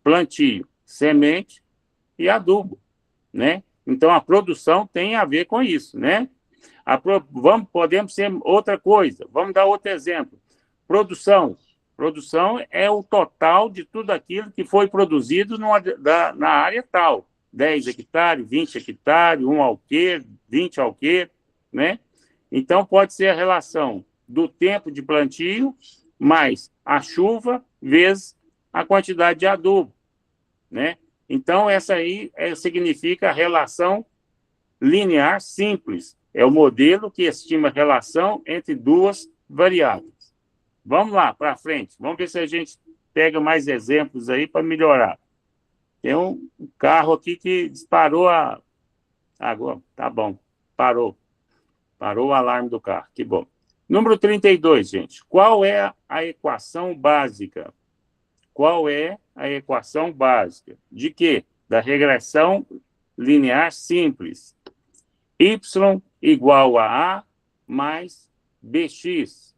Plantio, semente e adubo, né? Então, a produção tem a ver com isso, né? Podemos ser outra coisa. Vamos dar outro exemplo. Produção. Produção é o total de tudo aquilo que foi produzido na área tal. 10 hectares, 20 hectares, 1 alqueire, 20 alqueires, né? Então, pode ser a relação do tempo de plantio mais a chuva vezes a quantidade de adubo, né? Então, essa aí significa a relação linear simples. É o modelo que estima a relação entre duas variáveis. Vamos lá, para frente. Vamos ver se a gente pega mais exemplos aí para melhorar. Tem um carro aqui que disparou a... Agora, tá bom, parou. Parou o alarme do carro, que bom. Número 32, gente. Qual é a equação básica? Qual é a equação básica? De quê? Da regressão linear simples. Y igual a mais BX.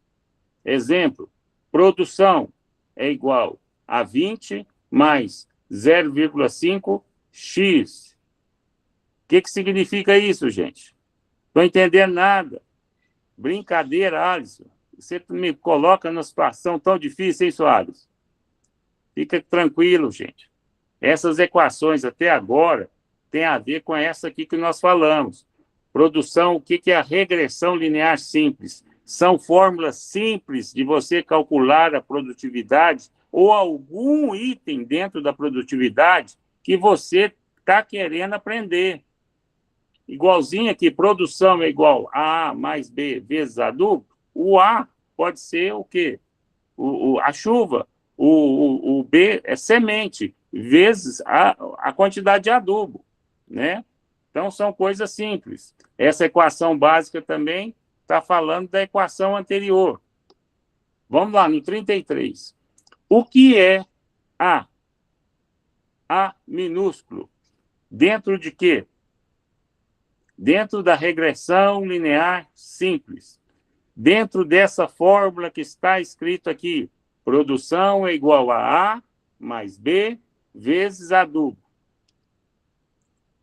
Exemplo, produção é igual a 20 mais 0,5x. O que significa isso, gente? Estou entendendo nada. Brincadeira, Alisson. Você me coloca numa situação tão difícil, hein, Soares? Fica tranquilo, gente. Essas equações até agora têm a ver com essa aqui que nós falamos. Produção, o que é a regressão linear simples? São fórmulas simples de você calcular a produtividade ou algum item dentro da produtividade que você está querendo aprender. Igualzinho aqui, produção é igual a mais B vezes adubo. O A pode ser o quê? A chuva. O B é semente, vezes a quantidade de adubo, né? Então, são coisas simples. Essa equação básica também está falando da equação anterior. Vamos lá, no 33. O que é A? A minúsculo. Dentro de quê? Dentro da regressão linear simples. Dentro dessa fórmula que está escrito aqui, produção é igual a A mais B vezes adubo.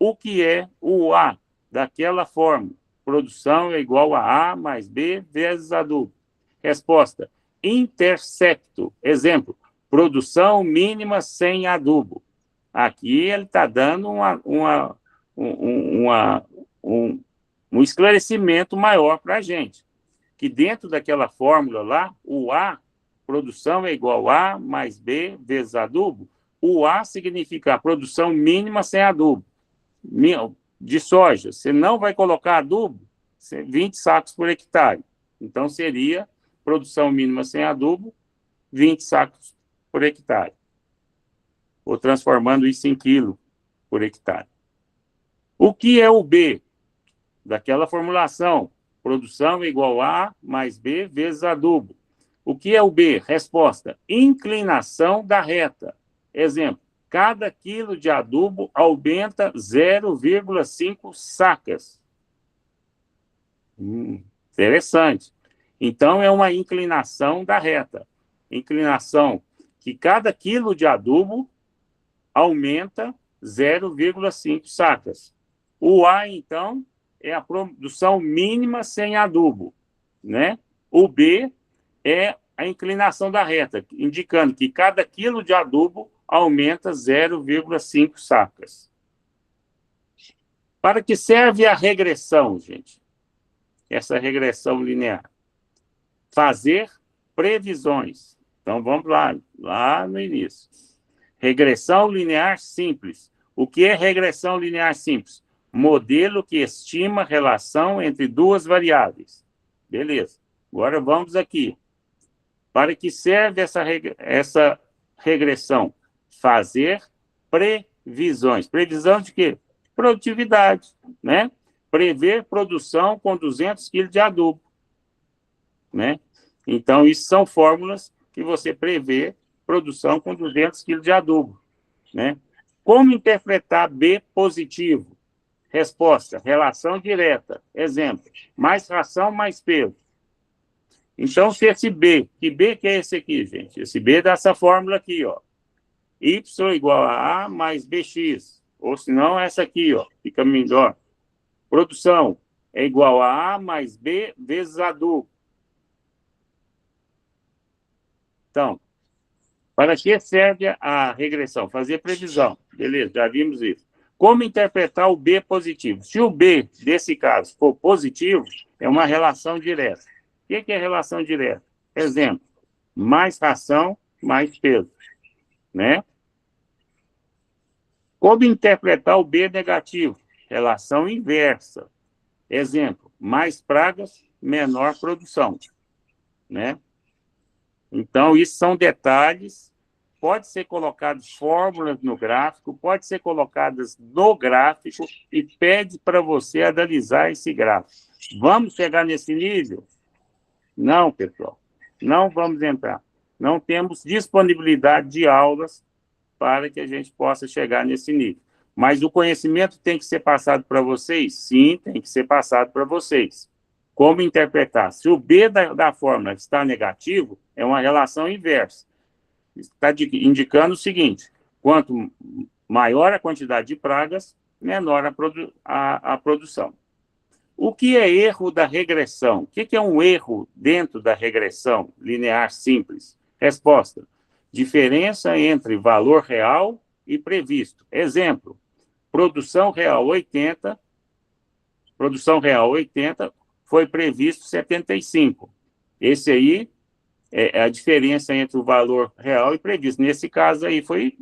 O que é o A daquela fórmula? Produção é igual a A mais B vezes adubo. Resposta, intercepto. Exemplo, produção mínima sem adubo. Aqui ele está dando um esclarecimento maior para a gente. Que dentro daquela fórmula lá, o A, produção é igual a mais B vezes adubo. O A significa a produção mínima sem adubo. De soja, você não vai colocar adubo, 20 sacos por hectare. Então, seria produção mínima sem adubo, 20 sacos por hectare. Ou transformando isso em quilo por hectare. O que é o B? Daquela formulação, produção é igual a mais B vezes adubo. O que é o B? Resposta, inclinação da reta. Exemplo, cada quilo de adubo aumenta 0,5 sacas. Interessante. Então, é uma inclinação da reta. Inclinação que cada quilo de adubo aumenta 0,5 sacas. O A, então, é a produção mínima sem adubo, né? O B é a inclinação da reta, indicando que cada quilo de adubo aumenta 0,5 sacas. Para que serve a regressão, gente? Essa regressão linear. Fazer previsões. Então, vamos lá no início. Regressão linear simples. O que é regressão linear simples? Modelo que estima a relação entre duas variáveis. Beleza. Agora vamos aqui. Para que serve essa regressão? Fazer previsões. Previsão de quê? Produtividade, né? Prever produção com 200 kg de adubo, né? Então, isso são fórmulas que você prevê produção com 200 kg de adubo, né? Como interpretar B positivo? Resposta, relação direta. Exemplo, mais ração, mais peso. Então, se esse B, que B que é esse aqui, gente? Esse B é dessa fórmula aqui, ó. Y igual a A mais BX. Ou se não, essa aqui, ó. Fica melhor. Produção é igual a A mais B vezes adubo. Então, para que serve a regressão? Fazer previsão. Beleza, já vimos isso. Como interpretar o B positivo? Se o B, desse caso, for positivo, é uma relação direta. O que é relação direta? Exemplo, mais ração, mais peso, né? Como interpretar o B negativo? Relação inversa. Exemplo, mais pragas, menor produção, né? Então, isso são detalhes, pode ser colocadas fórmulas no gráfico, pode ser colocadas no gráfico e pede para você analisar esse gráfico. Vamos chegar nesse nível? Não, pessoal, não vamos entrar. Não temos disponibilidade de aulas para que a gente possa chegar nesse nível. Mas o conhecimento tem que ser passado para vocês? Sim, tem que ser passado para vocês. Como interpretar? Se o B da fórmula está negativo, é uma relação inversa. Está indicando o seguinte: quanto maior a quantidade de pragas, menor a produção. O que é erro da regressão? O que é um erro dentro da regressão linear simples? Resposta: diferença entre valor real e previsto. Exemplo: produção real 80, foi previsto 75. Esse aí é a diferença entre o valor real e previsto. Nesse caso aí foi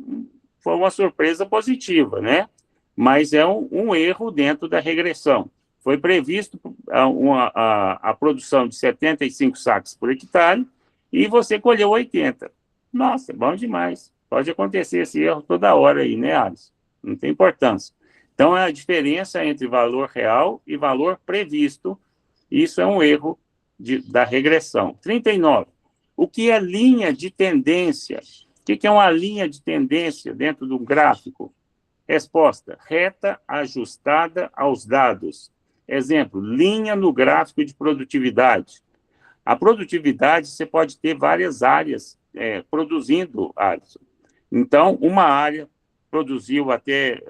uma surpresa positiva, né? Mas é um erro dentro da regressão. Foi previsto a produção de 75 sacos por hectare e você colheu 80. Nossa, bom demais. Pode acontecer esse erro toda hora aí, né, Alisson? Não tem importância. Então, é a diferença entre valor real e valor previsto. Isso é um erro da regressão. 39. O que é linha de tendência? O que é uma linha de tendência dentro do gráfico? Resposta: reta ajustada aos dados. Exemplo: linha no gráfico de produtividade. A produtividade, você pode ter várias áreas produzindo, Alisson. Então, uma área produziu até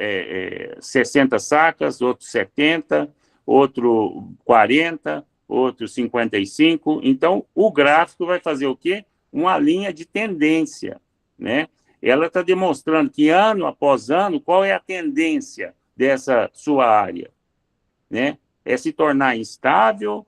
60 sacas, outro 70, outro 40, outro 55. Então, o gráfico vai fazer o quê? Uma linha de tendência, né? Ela está demonstrando que, ano após ano, qual é a tendência dessa sua área, né? É se tornar instável,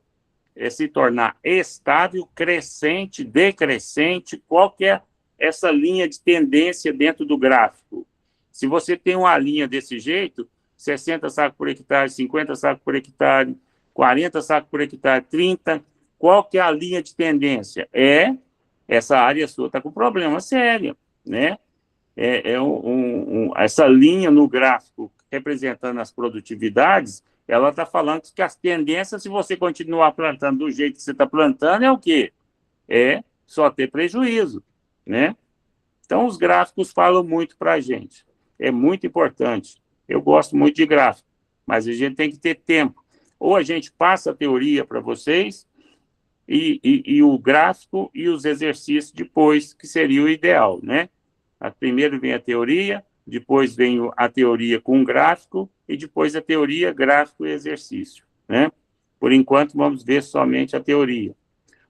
é se tornar estável, crescente, decrescente, qual que é essa linha de tendência dentro do gráfico? Se você tem uma linha desse jeito, 60 sacos por hectare, 50 sacos por hectare, 40 sacos por hectare, 30, qual que é a linha de tendência? Essa área sua está com problema sério, né? Essa linha no gráfico representando as produtividades, ela está falando que as tendências, se você continuar plantando do jeito que você está plantando, é o quê? É só ter prejuízo, né? Então, os gráficos falam muito para a gente. É muito importante. Eu gosto muito de gráfico, mas a gente tem que ter tempo. Ou a gente passa a teoria para vocês e o gráfico e os exercícios depois, que seria o ideal, né? Primeiro vem a teoria, depois vem a teoria com gráfico e depois a teoria, gráfico e exercício, né? Por enquanto, vamos ver somente a teoria.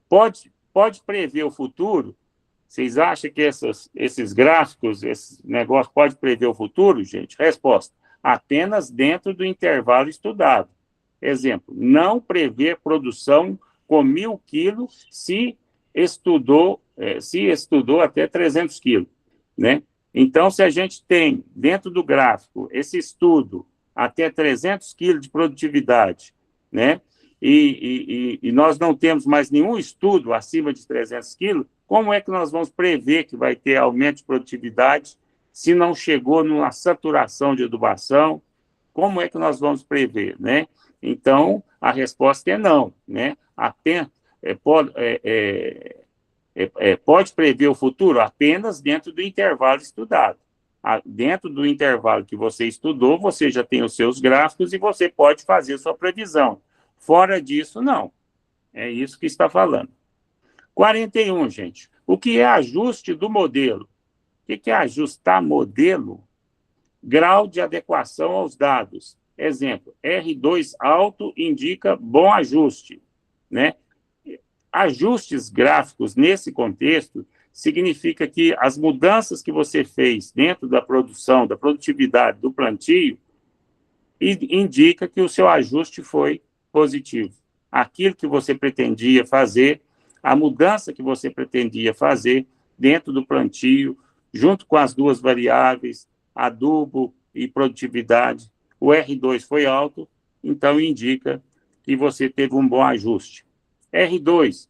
Pode prever o futuro? Vocês acham que esses gráficos, esse negócio pode prever o futuro, gente? Resposta: apenas dentro do intervalo estudado. Exemplo: não prever produção com 1.000 quilos se estudou até 300 quilos, né? Então, se a gente tem dentro do gráfico esse estudo até 300 quilos de produtividade, né? E nós não temos mais nenhum estudo acima de 300 quilos, como é que nós vamos prever que vai ter aumento de produtividade se não chegou numa saturação de adubação? Como é que nós vamos prever, né? Então, a resposta é não, né? Pode prever o futuro apenas dentro do intervalo estudado. Dentro do intervalo que você estudou, você já tem os seus gráficos e você pode fazer sua previsão. Fora disso, não. É isso que está falando. 41, gente. O que é ajuste do modelo? O que é ajustar modelo? Grau de adequação aos dados. Exemplo: R2 alto indica bom ajuste, né? Ajustes gráficos nesse contexto significa que as mudanças que você fez dentro da produção, da produtividade do plantio, indica que o seu ajuste foi positivo. Aquilo que você pretendia fazer, a mudança que você pretendia fazer dentro do plantio, junto com as duas variáveis, adubo e produtividade, o R2 foi alto, então indica que você teve um bom ajuste. R2,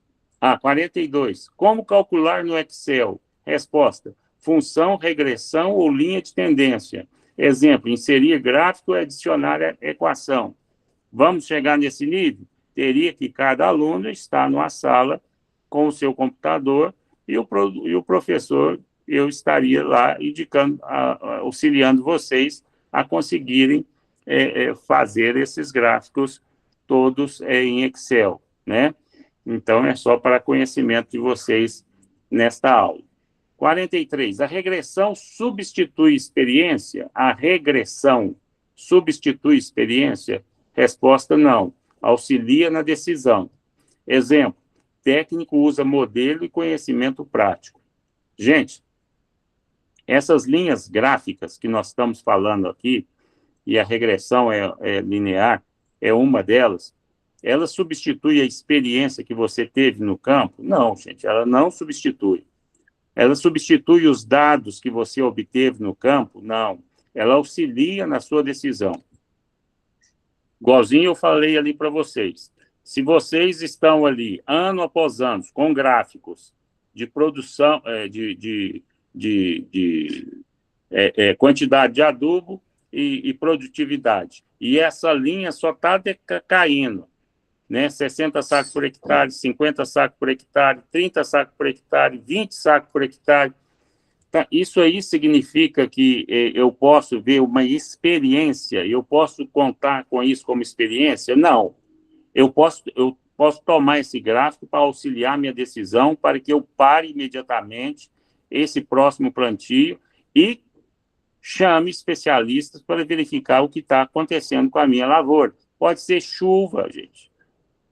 42. Como calcular no Excel? Resposta: função, regressão ou linha de tendência. Exemplo: inserir gráfico e adicionar a equação. Vamos chegar nesse nível? Teria que cada aluno estar numa sala com o seu computador e o professor, eu estaria lá indicando, auxiliando vocês a conseguirem fazer esses gráficos todos em Excel, né? Então, é só para conhecimento de vocês nesta aula. 43. A regressão substitui experiência? A regressão substitui experiência? Resposta: não. Auxilia na decisão. Exemplo: técnico usa modelo e conhecimento prático. Gente, essas linhas gráficas que nós estamos falando aqui, e a regressão é linear, é uma delas, ela substitui a experiência que você teve no campo? Não, gente, ela não substitui. Ela substitui os dados que você obteve no campo? Não. Ela auxilia na sua decisão. Igualzinho eu falei ali para vocês. Se vocês estão ali, ano após ano, com gráficos de produção, quantidade de adubo e produtividade, e essa linha só está caindo, né? 60 sacos por hectare, 50 sacos por hectare, 30 sacos por hectare, 20 sacos por hectare. Tá, isso aí significa que eu posso ver uma experiência, eu posso contar com isso como experiência? Não. Eu posso tomar esse gráfico para auxiliar minha decisão, para que eu pare imediatamente esse próximo plantio e chame especialistas para verificar o que está acontecendo com a minha lavoura. Pode ser chuva, gente.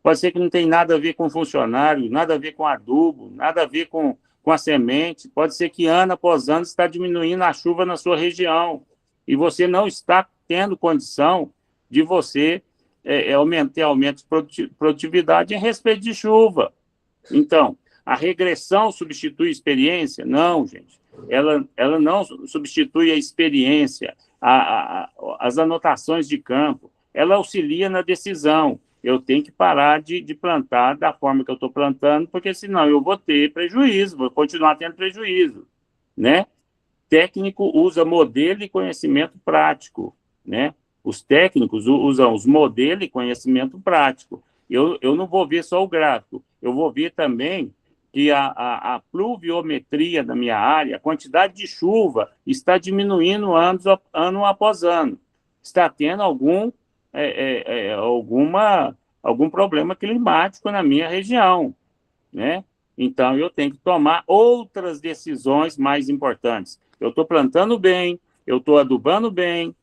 Pode ser que não tem nada a ver com funcionário, nada a ver com adubo, nada a ver com a semente. Pode ser que ano após ano está diminuindo a chuva na sua região e você não está tendo condição de você aumentar aumento de produtividade em respeito de chuva. Então, a regressão substitui a experiência? Não, gente. Ela não substitui a experiência, as anotações de campo. Ela auxilia na decisão. Eu tenho que parar de plantar da forma que eu estou plantando, porque senão eu vou ter prejuízo, vou continuar tendo prejuízo, né? Técnico usa modelo e conhecimento prático, né? Os técnicos usam os modelos e conhecimento prático. Eu não vou ver só o gráfico, eu vou ver também que a pluviometria da minha área, a quantidade de chuva está diminuindo ano após ano. Está tendo algum problema climático na minha região, né? Então, eu tenho que tomar outras decisões mais importantes. Eu estou plantando bem, eu estou adubando bem,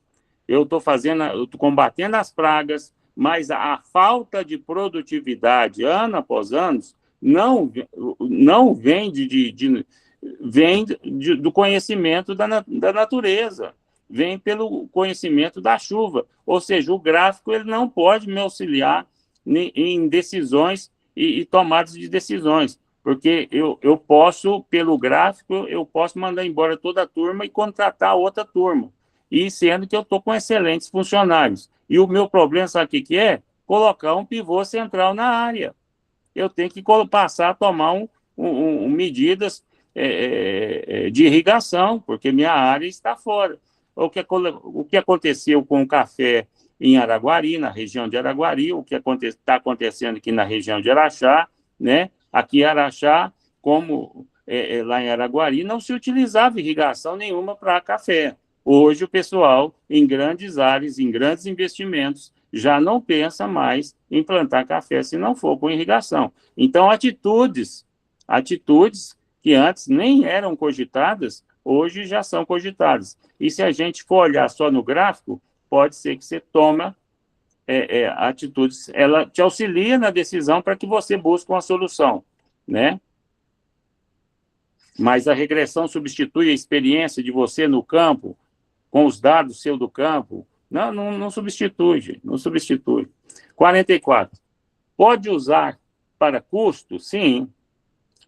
eu estou combatendo as pragas, mas a falta de produtividade, ano após ano, não vem do conhecimento da natureza, vem pelo conhecimento da chuva. Ou seja, o gráfico ele não pode me auxiliar em decisões e tomadas de decisões, porque eu posso, pelo gráfico, eu posso mandar embora toda a turma e contratar outra turma, e sendo que eu estou com excelentes funcionários. E o meu problema, sabe o que é? Colocar um pivô central na área. Eu tenho que passar a tomar medidas de irrigação, porque minha área está fora. O que aconteceu com o café em Araguari, na região de Araguari, o que está acontecendo aqui na região de Araxá, né? Aqui em Araxá, como lá em Araguari, não se utilizava irrigação nenhuma para café. Hoje, o pessoal, em grandes áreas, em grandes investimentos, já não pensa mais em plantar café se não for com irrigação. Então, atitudes que antes nem eram cogitadas, hoje já são cogitadas. E se a gente for olhar só no gráfico, pode ser que você toma atitudes, ela te auxilia na decisão para que você busque uma solução, né? Mas a regressão substitui a experiência de você no campo, com os dados seu do campo? Não substitui, gente, não substitui. 44. Pode usar para custo? Sim,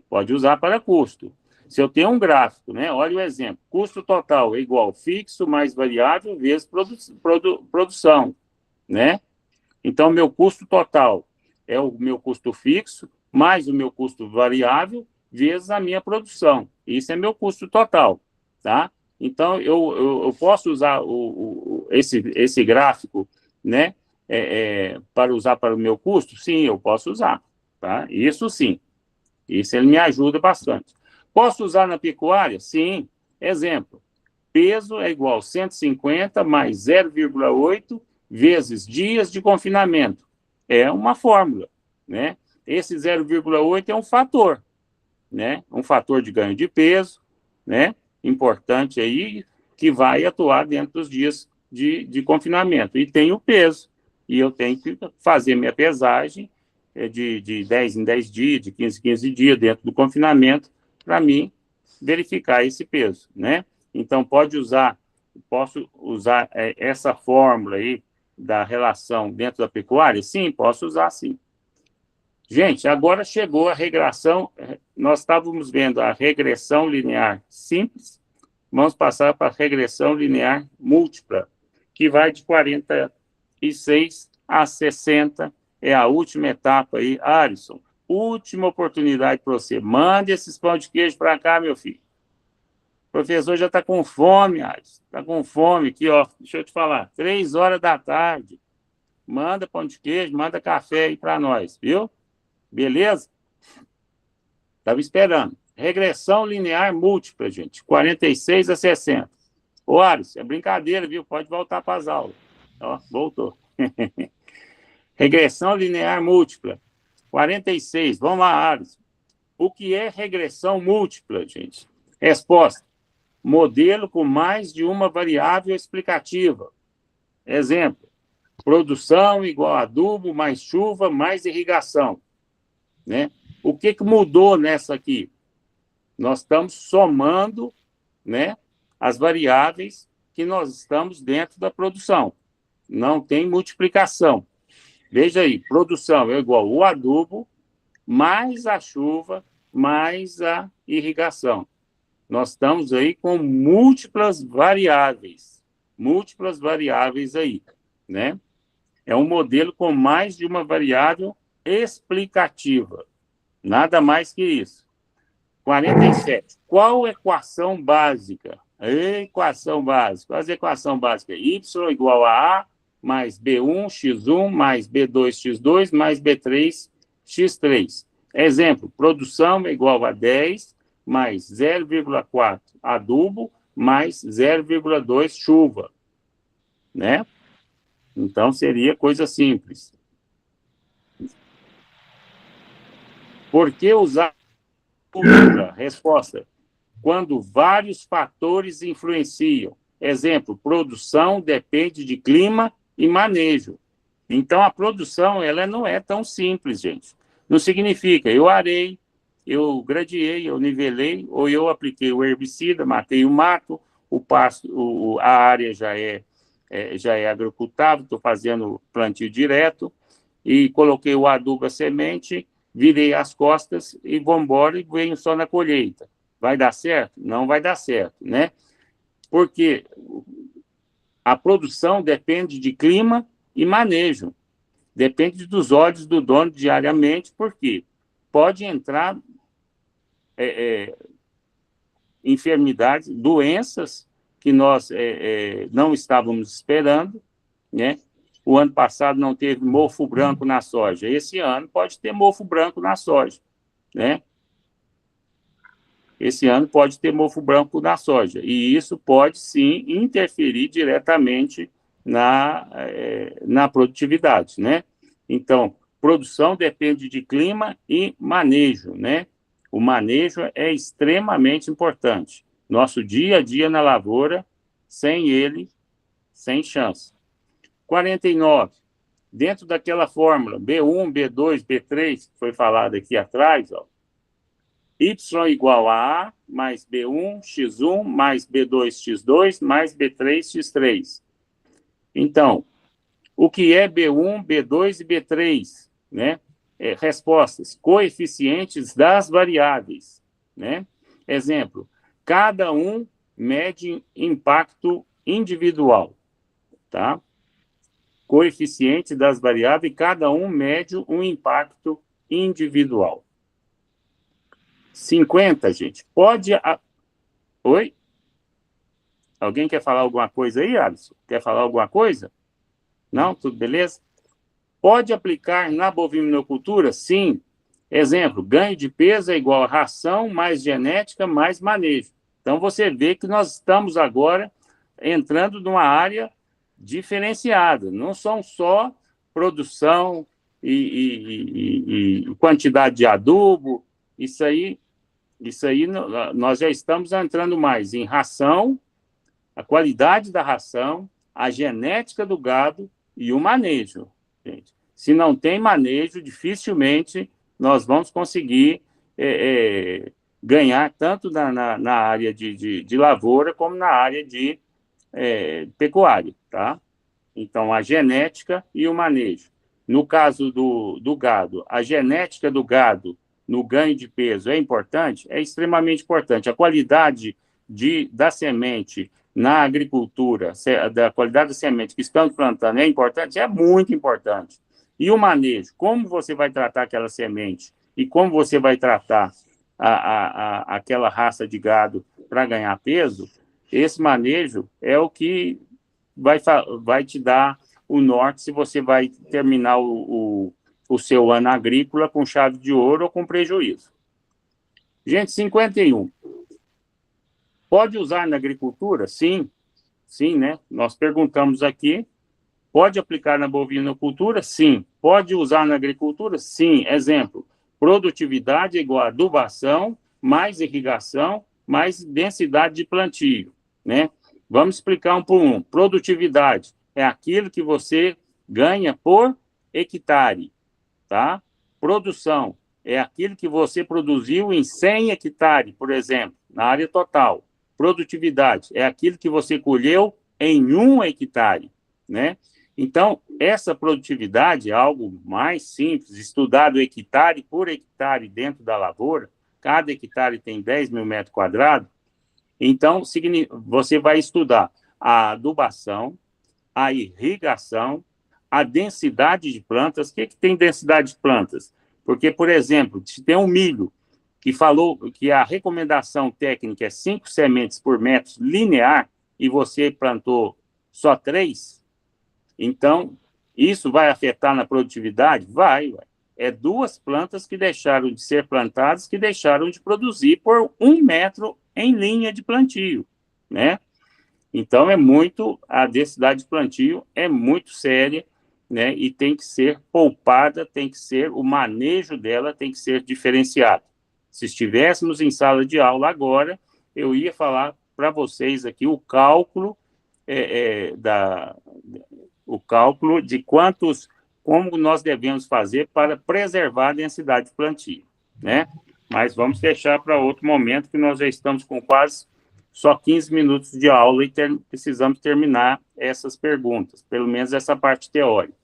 pode usar para custo. Se eu tenho um gráfico, né? Olha o exemplo. Custo total é igual fixo mais variável vezes produção, né? Então, meu custo total é o meu custo fixo, mais o meu custo variável, vezes a minha produção. Isso é meu custo total, tá? Então, eu posso usar esse gráfico, né, para usar para o meu custo? Sim, eu posso usar, tá? Isso sim. Isso ele me ajuda bastante. Posso usar na pecuária? Sim. Exemplo, peso é igual a 150 mais 0,8 vezes dias de confinamento. É uma fórmula, né? Esse 0,8 é um fator, né? Um fator de ganho de peso, né? Importante aí, que vai atuar dentro dos dias de confinamento. E tem o peso, e eu tenho que fazer minha pesagem de 10 em 10 dias, de 15 em 15 dias dentro do confinamento, para mim verificar esse peso, né? Então, posso usar essa fórmula aí da relação dentro da pecuária? Sim, posso usar sim. Gente, agora chegou a regressão. Nós estávamos vendo a regressão linear simples, vamos passar para a regressão linear múltipla, que vai de 46 a 60, é a última etapa aí. Alisson, última oportunidade para você. Mande esses pão de queijo para cá, meu filho. O professor já está com fome, Alisson. Está com fome aqui, ó. Deixa eu te falar. 3 horas da tarde. Manda pão de queijo, manda café aí para nós, viu? Beleza? Estava esperando. Regressão linear múltipla, gente. 46 a 60. Ô, Ares, é brincadeira, viu? Pode voltar para as aulas. Ó, voltou. Regressão linear múltipla. 46. Vamos lá, Ares. O que é regressão múltipla, gente? Resposta. Modelo com mais de uma variável explicativa. Exemplo. Produção igual a adubo, mais chuva, mais irrigação. Né? O que mudou nessa aqui? Nós estamos somando, né, as variáveis que nós estamos dentro da produção. Não tem multiplicação. Veja aí, produção é igual ao adubo, mais a chuva, mais a irrigação. Nós estamos aí com múltiplas variáveis aí, né? É um modelo com mais de uma variável explicativa. Nada mais que isso. 47. Qual equação básica? Equação básica. As equação básica é y igual a A mais B1, x1, mais B2, x2, mais B3, x3. Exemplo, produção é igual a 10, mais 0,4 adubo, mais 0,2 chuva. Né? Então, seria coisa simples. Por que usar múltipla? Resposta. Quando vários fatores influenciam. Exemplo, produção depende de clima e manejo. Então, a produção ela não é tão simples, gente. Não significa eu arei, eu gradiei, eu nivelei, ou eu apliquei o herbicida, matei o mato, o pasto, a área já é agricultável, estou fazendo plantio direto, e coloquei o adubo, a semente, virei as costas e vou embora e venho só na colheita. Vai dar certo? Não vai dar certo, né? Porque a produção depende de clima e manejo. Depende dos olhos do dono diariamente, porque pode entrar enfermidades, doenças que nós não estávamos esperando, né? O ano passado não teve mofo branco na soja. Esse ano pode ter mofo branco na soja, né? Esse ano pode ter mofo branco na soja. E isso pode, sim, interferir diretamente na produtividade, né? Então, produção depende de clima e manejo, né? O manejo é extremamente importante. Nosso dia a dia na lavoura, sem ele, sem chance. 49. Dentro daquela fórmula, B1, B2, B3, que foi falado aqui atrás, ó, Y igual a mais B1, X1, mais B2, X2, mais B3, X3. Então, o que é B1, B2 e B3? Né? Respostas, coeficientes das variáveis. Né? Exemplo, cada um mede impacto individual. Tá? coeficiente das variáveis, e cada um mede um impacto individual. 50, gente. Oi? Alguém quer falar alguma coisa aí, Alisson? Quer falar alguma coisa? Não? Tudo beleza? Pode aplicar na bovinocultura? Sim. Exemplo, ganho de peso é igual a ração mais genética mais manejo. Então, você vê que nós estamos agora entrando numa área diferenciada. Não são só produção e quantidade de adubo. Isso aí nós já estamos entrando mais em ração, a qualidade da ração, a genética do gado e o manejo, gente. Se não tem manejo, dificilmente nós vamos conseguir ganhar tanto na área de lavoura como na área de pecuária, tá? Então, a genética e o manejo. No caso do gado, a genética do gado no ganho de peso é importante? É extremamente importante. A qualidade da semente na agricultura, da qualidade da semente que estamos plantando é importante? É muito importante. E o manejo, como você vai tratar aquela semente e como você vai tratar aquela raça de gado para ganhar peso, esse manejo é o que vai te dar o norte se você vai terminar o seu ano agrícola com chave de ouro ou com prejuízo. Gente, 51. Pode usar na agricultura? Sim. Sim, né? Nós perguntamos aqui. Pode aplicar na bovinocultura? Sim. Pode usar na agricultura? Sim. Exemplo, produtividade é igual a adubação, mais irrigação, mais densidade de plantio, né? Vamos explicar um por um. Produtividade é aquilo que você ganha por hectare, tá? Produção é aquilo que você produziu em 100 hectares, por exemplo, na área total. Produtividade é aquilo que você colheu em 1 hectare, né? Então, essa produtividade é algo mais simples, estudado hectare por hectare dentro da lavoura. Cada hectare tem 10 mil metros quadrados. Então, você vai estudar a adubação, a irrigação, a densidade de plantas. O que tem densidade de plantas? Porque, por exemplo, se tem um milho que falou que a recomendação técnica é 5 sementes por metro linear e você plantou só 3, então isso vai afetar na produtividade? Vai. É 2 plantas que deixaram de ser plantadas, que deixaram de produzir por 1 metro em linha de plantio, né? Então, a densidade de plantio é muito séria, né? E tem que ser poupada, o manejo dela tem que ser diferenciado. Se estivéssemos em sala de aula agora, eu ia falar para vocês aqui o cálculo de como nós devemos fazer para preservar a densidade de plantio, né? Mas vamos deixar para outro momento, que nós já estamos com quase só 15 minutos de aula e precisamos terminar essas perguntas, pelo menos essa parte teórica.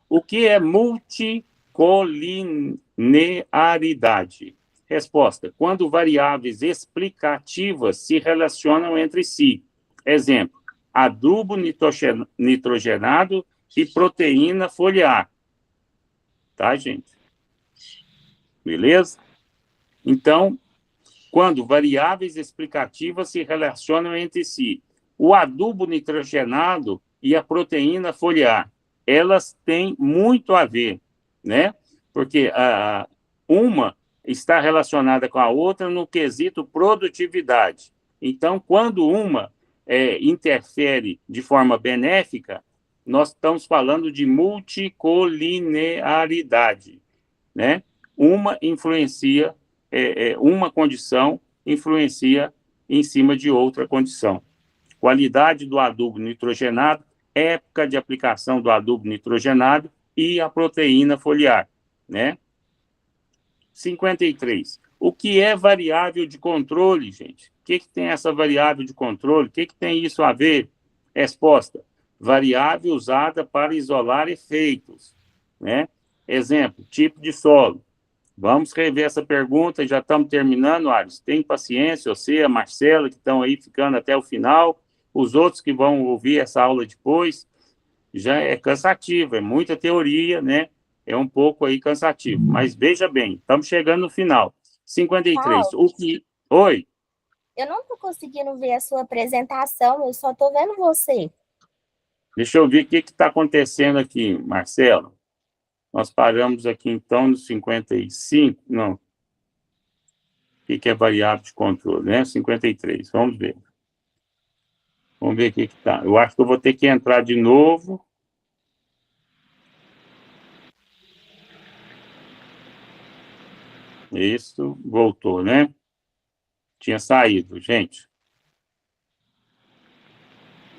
O que é multicolinearidade? Resposta: quando variáveis explicativas se relacionam entre si. Exemplo, adubo nitrogenado e proteína foliar. Tá, gente? Beleza? Então, quando variáveis explicativas se relacionam entre si, o adubo nitrogenado e a proteína foliar, elas têm muito a ver, né? Porque uma está relacionada com a outra no quesito produtividade. Então, quando uma interfere de forma benéfica, nós estamos falando de multicolinearidade, né? Uma influencia, uma condição influencia em cima de outra condição. Qualidade do adubo nitrogenado, época de aplicação do adubo nitrogenado e a proteína foliar, né? 53. O que é variável de controle, gente? O que tem essa variável de controle? O que tem isso a ver? Resposta: variável usada para isolar efeitos, né? Exemplo, tipo de solo. Vamos rever essa pergunta, já estamos terminando, Ares. Tem paciência, você, a Marcela, que estão aí ficando até o final, os outros que vão ouvir essa aula depois. já é cansativo, é muita teoria, né? É um pouco aí cansativo. Mas veja bem, estamos chegando no final. 53. Paulo, O que... Oi, eu não estou conseguindo ver a sua apresentação, eu só estou vendo você. deixa eu ver o que está acontecendo aqui, Marcelo. Nós paramos aqui, então, no 55. Não, o que é variável de controle, né? 53. Vamos ver. Vamos ver o que está. Eu acho que eu vou ter que entrar de novo. Isso, voltou, né? Tinha saído, gente.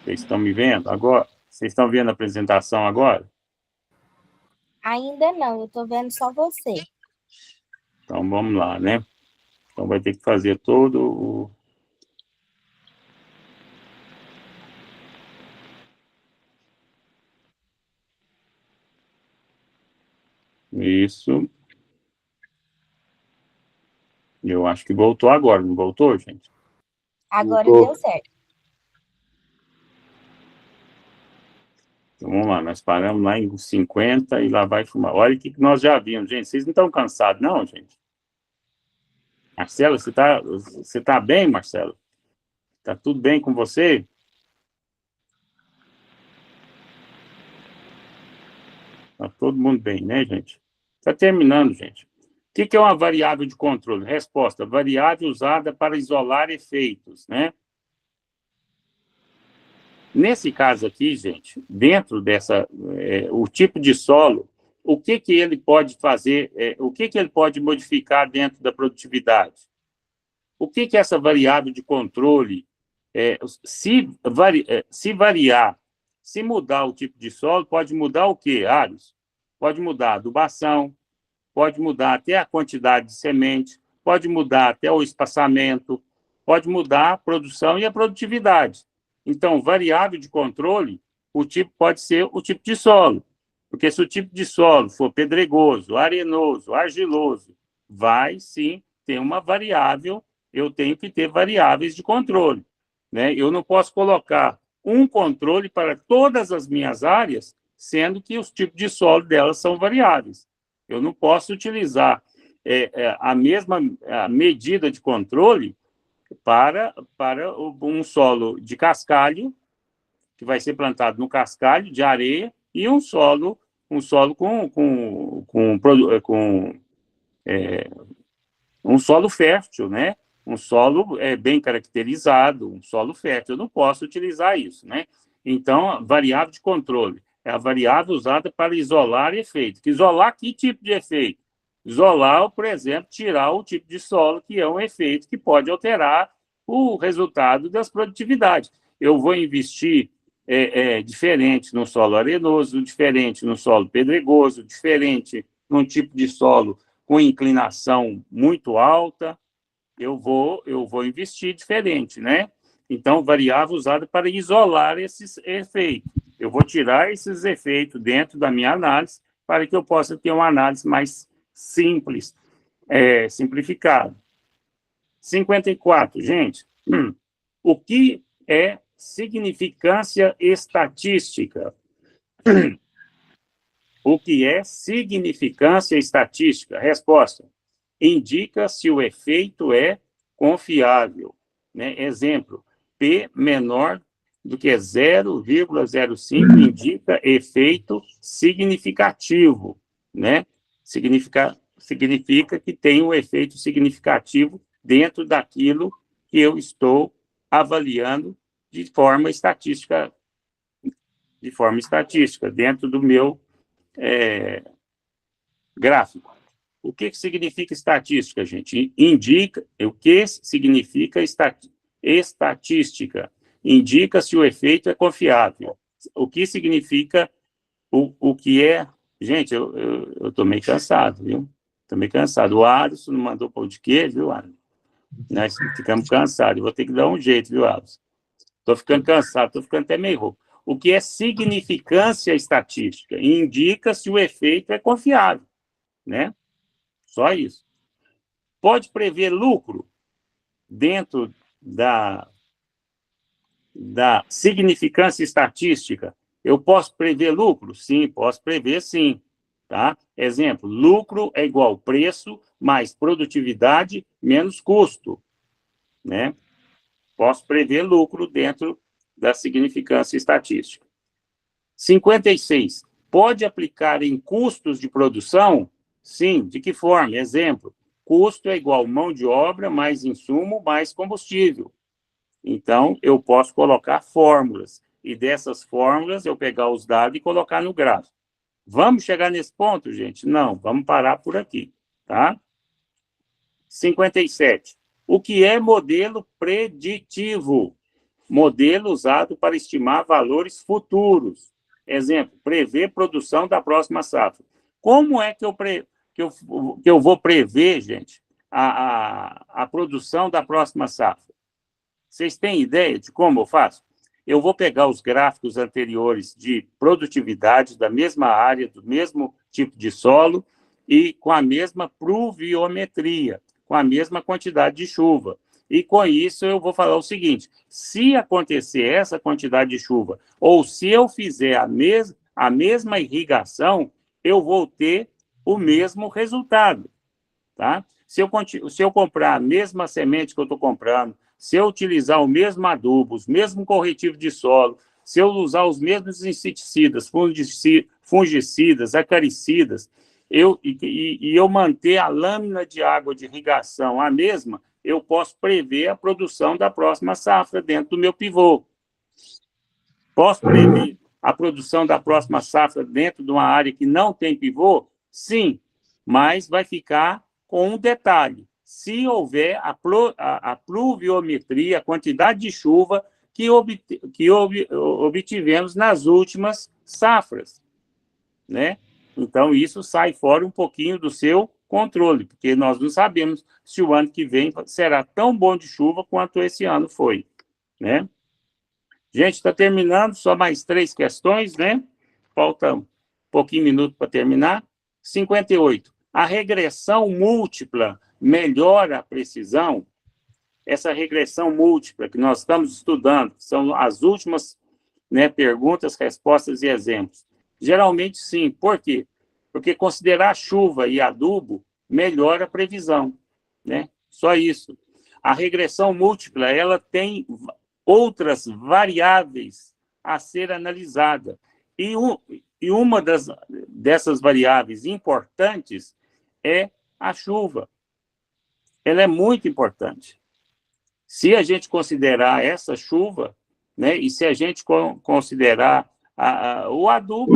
Vocês estão me vendo agora? Vocês estão vendo a apresentação agora? Ainda não, eu estou vendo só você. Então, vamos lá, né? Então, vai ter que fazer todo o... Isso. Eu acho que voltou agora, não voltou, gente? Agora Voltou. deu certo. Então, vamos lá, nós paramos lá em 50 e lá vai fumar. Olha o que nós já vimos, gente. Vocês não estão cansados, não, gente? Marcelo, você tá bem, Marcelo? Tá tudo bem com você? Tá todo mundo bem, né, gente? Tá terminando, gente. O que é uma variável de controle? Resposta: variável usada para isolar efeitos, né? Nesse caso aqui, gente, dentro dessa, o tipo de solo, o que ele pode fazer, o que ele pode modificar dentro da produtividade? O que essa variável de controle, se variar, se mudar o tipo de solo, pode mudar o quê, Ares? Pode mudar a adubação, pode mudar até a quantidade de semente, pode mudar até o espaçamento, pode mudar a produção e a produtividade. Então, variável de controle, o tipo pode ser o tipo de solo, porque se o tipo de solo for pedregoso, arenoso, argiloso, vai sim ter uma variável, eu tenho que ter variáveis de controle, né? Eu não posso colocar um controle para todas as minhas áreas, sendo que os tipos de solo delas são variáveis. Eu não posso utilizar a mesma medida de controle para um solo de cascalho, que vai ser plantado no cascalho de areia, e um solo com um solo fértil, né? Um solo bem caracterizado, um solo fértil. Eu não posso utilizar isso, né? Então, a variável de controle é a variável usada para isolar efeito. Isolar que tipo de efeito? Isolar, por exemplo, tirar o tipo de solo, que é um efeito que pode alterar o resultado das produtividades. Eu vou investir diferente no solo arenoso, diferente no solo pedregoso, diferente num tipo de solo com inclinação muito alta, eu vou investir diferente, né? Então, variável usada para isolar esses efeitos. Eu vou tirar esses efeitos dentro da minha análise para que eu possa ter uma análise mais simples, simplificada. 54, gente. O que é significância estatística? O que é significância estatística? Resposta: indica se o efeito é confiável. Né? Exemplo: P menor do que 0,05 indica efeito significativo. Né? Significa que tem um efeito significativo dentro daquilo que eu estou avaliando de forma estatística, dentro do meu gráfico. O que significa estatística, gente? Indica o que significa estatística. Indica se o efeito é confiável. O que significa o que é. Gente, eu estou meio cansado, viu? Estou meio cansado. O Alisson não mandou pão de queijo, viu, Alisson? Nós ficamos cansados. Eu vou ter que dar um jeito, viu, Alisson? Estou ficando cansado, estou ficando até meio rouco. O que é significância estatística? Indica se o efeito é confiável, né? Só isso. Pode prever lucro dentro da significância estatística? Eu posso prever lucro? Sim, posso prever sim. Tá? Exemplo, lucro é igual preço mais produtividade menos custo. Né? Posso prever lucro dentro da significância estatística. 56. Pode aplicar em custos de produção? Sim. De que forma? Exemplo, custo é igual mão de obra mais insumo mais combustível. Então, eu posso colocar fórmulas. E dessas fórmulas, eu pegar os dados e colocar no gráfico. Vamos chegar nesse ponto, gente? Não, vamos parar por aqui. Tá? 57. O que é modelo preditivo? Modelo usado para estimar valores futuros. Exemplo, prever produção da próxima safra. Como é que eu vou prever, gente, a produção da próxima safra? Vocês têm ideia de como eu faço? Eu vou pegar os gráficos anteriores de produtividade da mesma área, do mesmo tipo de solo e com a mesma pluviometria, com a mesma quantidade de chuva. E com isso eu vou falar o seguinte: se acontecer essa quantidade de chuva, ou se eu fizer a mesma irrigação, eu vou ter o mesmo resultado. Tá? Se eu comprar a mesma semente que eu estou comprando, se eu utilizar o mesmo adubo, os mesmos corretivos de solo, se eu usar os mesmos inseticidas, fungicidas, acaricidas, eu manter a lâmina de água de irrigação a mesma, eu posso prever a produção da próxima safra dentro do meu pivô. Posso prever a produção da próxima safra dentro de uma área que não tem pivô? Sim, mas vai ficar com um detalhe: se houver a pluviometria, a quantidade de chuva que obtivemos nas últimas safras, né? Então, isso sai fora um pouquinho do seu controle, porque nós não sabemos se o ano que vem será tão bom de chuva quanto esse ano foi, né? Gente, está terminando, só mais 3 questões, né? Falta um pouquinho minuto para terminar. 58. A regressão múltipla melhora a precisão? Essa regressão múltipla que nós estamos estudando, são as últimas, né, perguntas, respostas e exemplos. Geralmente, sim. Por quê? Porque considerar chuva e adubo melhora a previsão, né? Só isso. A regressão múltipla, ela tem outras variáveis a ser analisada. E uma dessas variáveis importantes é a chuva. Ela é muito importante. Se a gente considerar essa chuva, né, e se a gente considerar o adubo,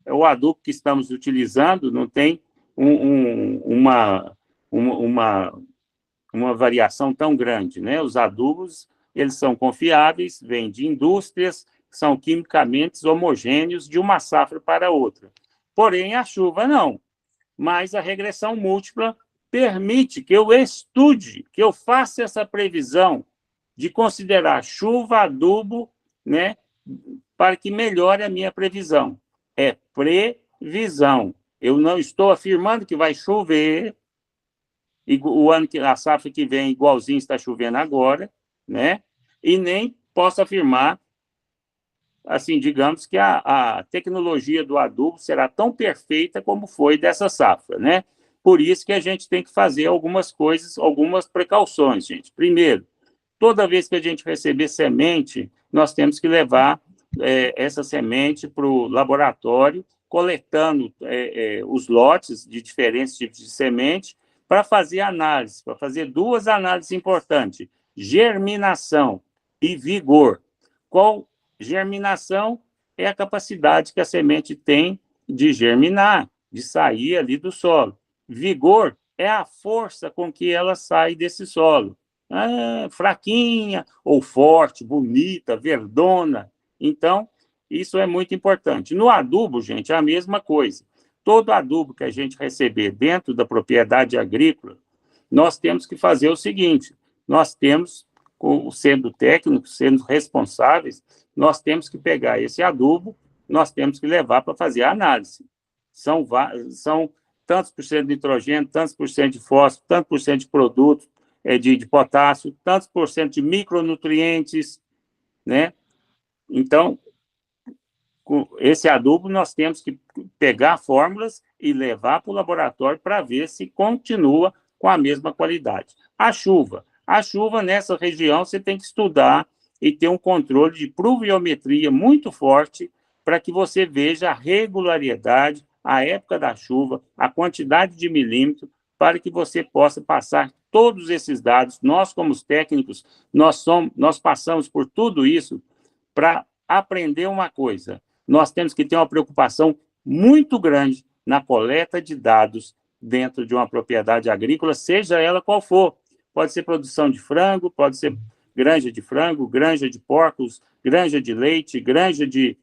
o adubo que estamos utilizando não tem uma variação tão grande, né? Os adubos, eles são confiáveis, vêm de indústrias, são quimicamente homogêneos de uma safra para outra. Porém, a chuva não. Mas a regressão múltipla permite que eu estude, que eu faça essa previsão de considerar chuva, adubo, né, para que melhore a minha previsão. É previsão. Eu não estou afirmando que vai chover, e a safra que vem igualzinho está chovendo agora, né? E nem posso afirmar, assim, digamos que a tecnologia do adubo será tão perfeita como foi dessa safra, né? Por isso que a gente tem que fazer algumas coisas, algumas precauções, gente. Primeiro, toda vez que a gente receber semente, nós temos que levar essa semente para o laboratório, coletando os lotes de diferentes tipos de semente, para fazer análise, para fazer 2 análises importantes: germinação e vigor. Qual germinação? É a capacidade que a semente tem de germinar, de sair ali do solo. Vigor é a força com que ela sai desse solo. Fraquinha ou forte, bonita, verdona. Então, isso é muito importante. No adubo, gente, é a mesma coisa. Todo adubo que a gente receber dentro da propriedade agrícola, nós temos que fazer o seguinte: nós temos, sendo técnicos, sendo responsáveis, nós temos que pegar esse adubo, nós temos que levar para fazer a análise. São tantos por cento de nitrogênio, tantos por cento de fósforo, tantos por cento de produtos de potássio, tantos por cento de micronutrientes, né? Então, esse adubo nós temos que pegar fórmulas e levar para o laboratório para ver se continua com a mesma qualidade. A chuva nessa região você tem que estudar e ter um controle de pluviometria muito forte para que você veja a regularidade, a época da chuva, a quantidade de milímetros, para que você possa passar todos esses dados. Nós, como os técnicos, nós passamos por tudo isso para aprender uma coisa. Nós temos que ter uma preocupação muito grande na coleta de dados dentro de uma propriedade agrícola, seja ela qual for. Pode ser produção de frango, pode ser granja de frango, granja de porcos, granja de leite, granja de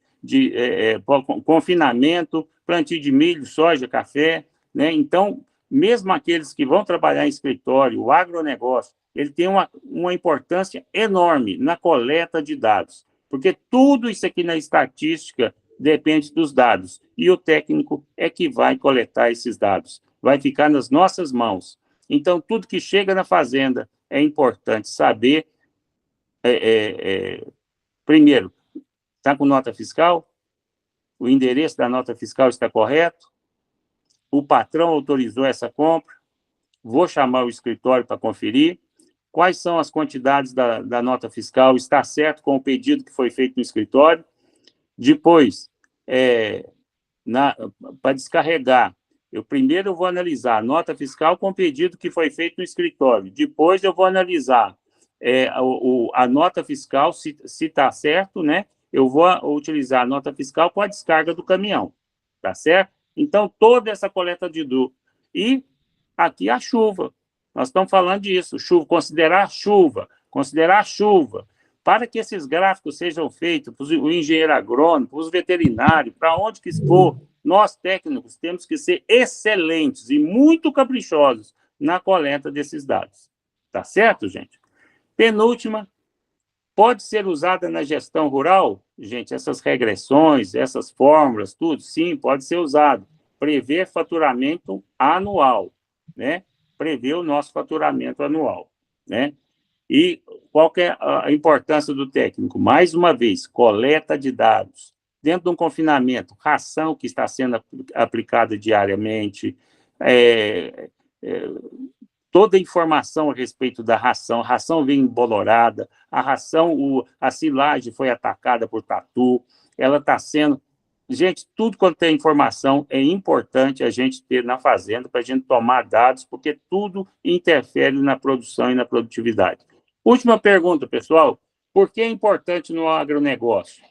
confinamento, plantio de milho, soja, café, né? Então, mesmo aqueles que vão trabalhar em escritório, o agronegócio, ele tem uma importância enorme na coleta de dados, porque tudo isso aqui na estatística depende dos dados, e o técnico é que vai coletar esses dados, vai ficar nas nossas mãos. Então, tudo que chega na fazenda é importante saber, primeiro, está com nota fiscal? O endereço da nota fiscal está correto? O patrão autorizou essa compra? Vou chamar o escritório para conferir. Quais são as quantidades da nota fiscal? Está certo com o pedido que foi feito no escritório? Depois, para descarregar, primeiro eu vou analisar a nota fiscal com o pedido que foi feito no escritório. Depois eu vou analisar a nota fiscal, se está certo, né? Eu vou utilizar a nota fiscal com a descarga do caminhão, tá certo? Então, toda essa coleta de dúvida. E aqui a chuva. Nós estamos falando disso, considerar chuva. Para que esses gráficos sejam feitos para o engenheiro agrônomo, para os veterinários, para onde que for, nós técnicos temos que ser excelentes e muito caprichosos na coleta desses dados. Tá certo, gente? Penúltima, pode ser usada na gestão rural? Gente, essas regressões, essas fórmulas, tudo, sim, pode ser usado. Prever faturamento anual, né? Prever o nosso faturamento anual, né? E qual que é a importância do técnico? Mais uma vez, coleta de dados. Dentro de um confinamento, ração que está sendo aplicada diariamente, toda a informação a respeito da ração. A ração vem embolorada, a silagem foi atacada por tatu, ela está sendo... Gente, tudo quanto tem informação é importante a gente ter na fazenda para a gente tomar dados, porque tudo interfere na produção e na produtividade. Última pergunta, pessoal. Por que é importante no agronegócio?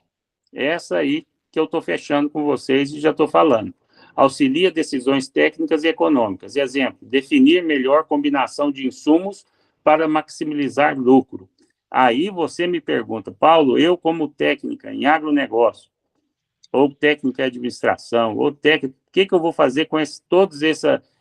Essa aí que eu estou fechando com vocês e já estou falando. Auxilia decisões técnicas e econômicas. Exemplo, definir melhor combinação de insumos para maximizar lucro. Aí você me pergunta, Paulo, eu como técnica em agronegócio, ou técnica em administração, ou técnica, o que eu vou fazer com todas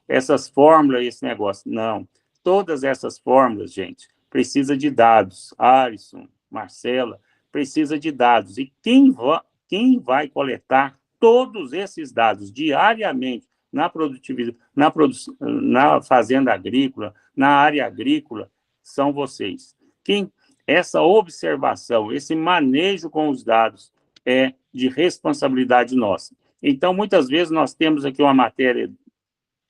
essas fórmulas, esse negócio? Não, todas essas fórmulas, gente, precisa de dados. Alisson, Marcela, precisa de dados. E quem vai coletar todos esses dados diariamente na produtividade, na fazenda agrícola, na área agrícola, são vocês. Essa observação, esse manejo com os dados é de responsabilidade nossa. Então, muitas vezes, nós temos aqui uma matéria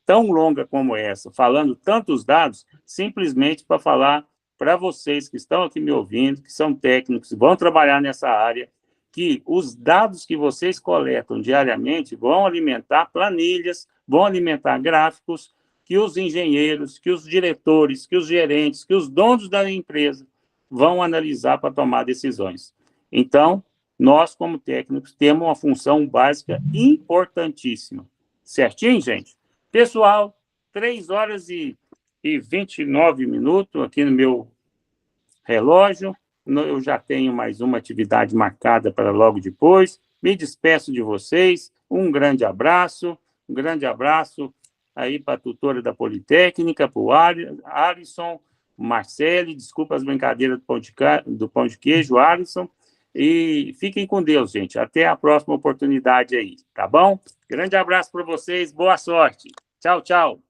tão longa como essa, falando tantos dados, simplesmente para falar para vocês que estão aqui me ouvindo, que são técnicos, vão trabalhar nessa área, que os dados que vocês coletam diariamente vão alimentar planilhas, vão alimentar gráficos, que os engenheiros, que os diretores, que os gerentes, que os donos da empresa vão analisar para tomar decisões. Então, nós, como técnicos, temos uma função básica importantíssima. Certinho, gente? Pessoal, 3h29 aqui no meu relógio. Eu já tenho mais uma atividade marcada para logo depois. Me despeço de vocês. Um grande abraço aí para a tutora da Politécnica, para o Alisson, Marcele, desculpa as brincadeiras do pão de queijo, Alisson. E fiquem com Deus, gente. Até a próxima oportunidade aí, tá bom? Grande abraço para vocês, boa sorte. Tchau, tchau.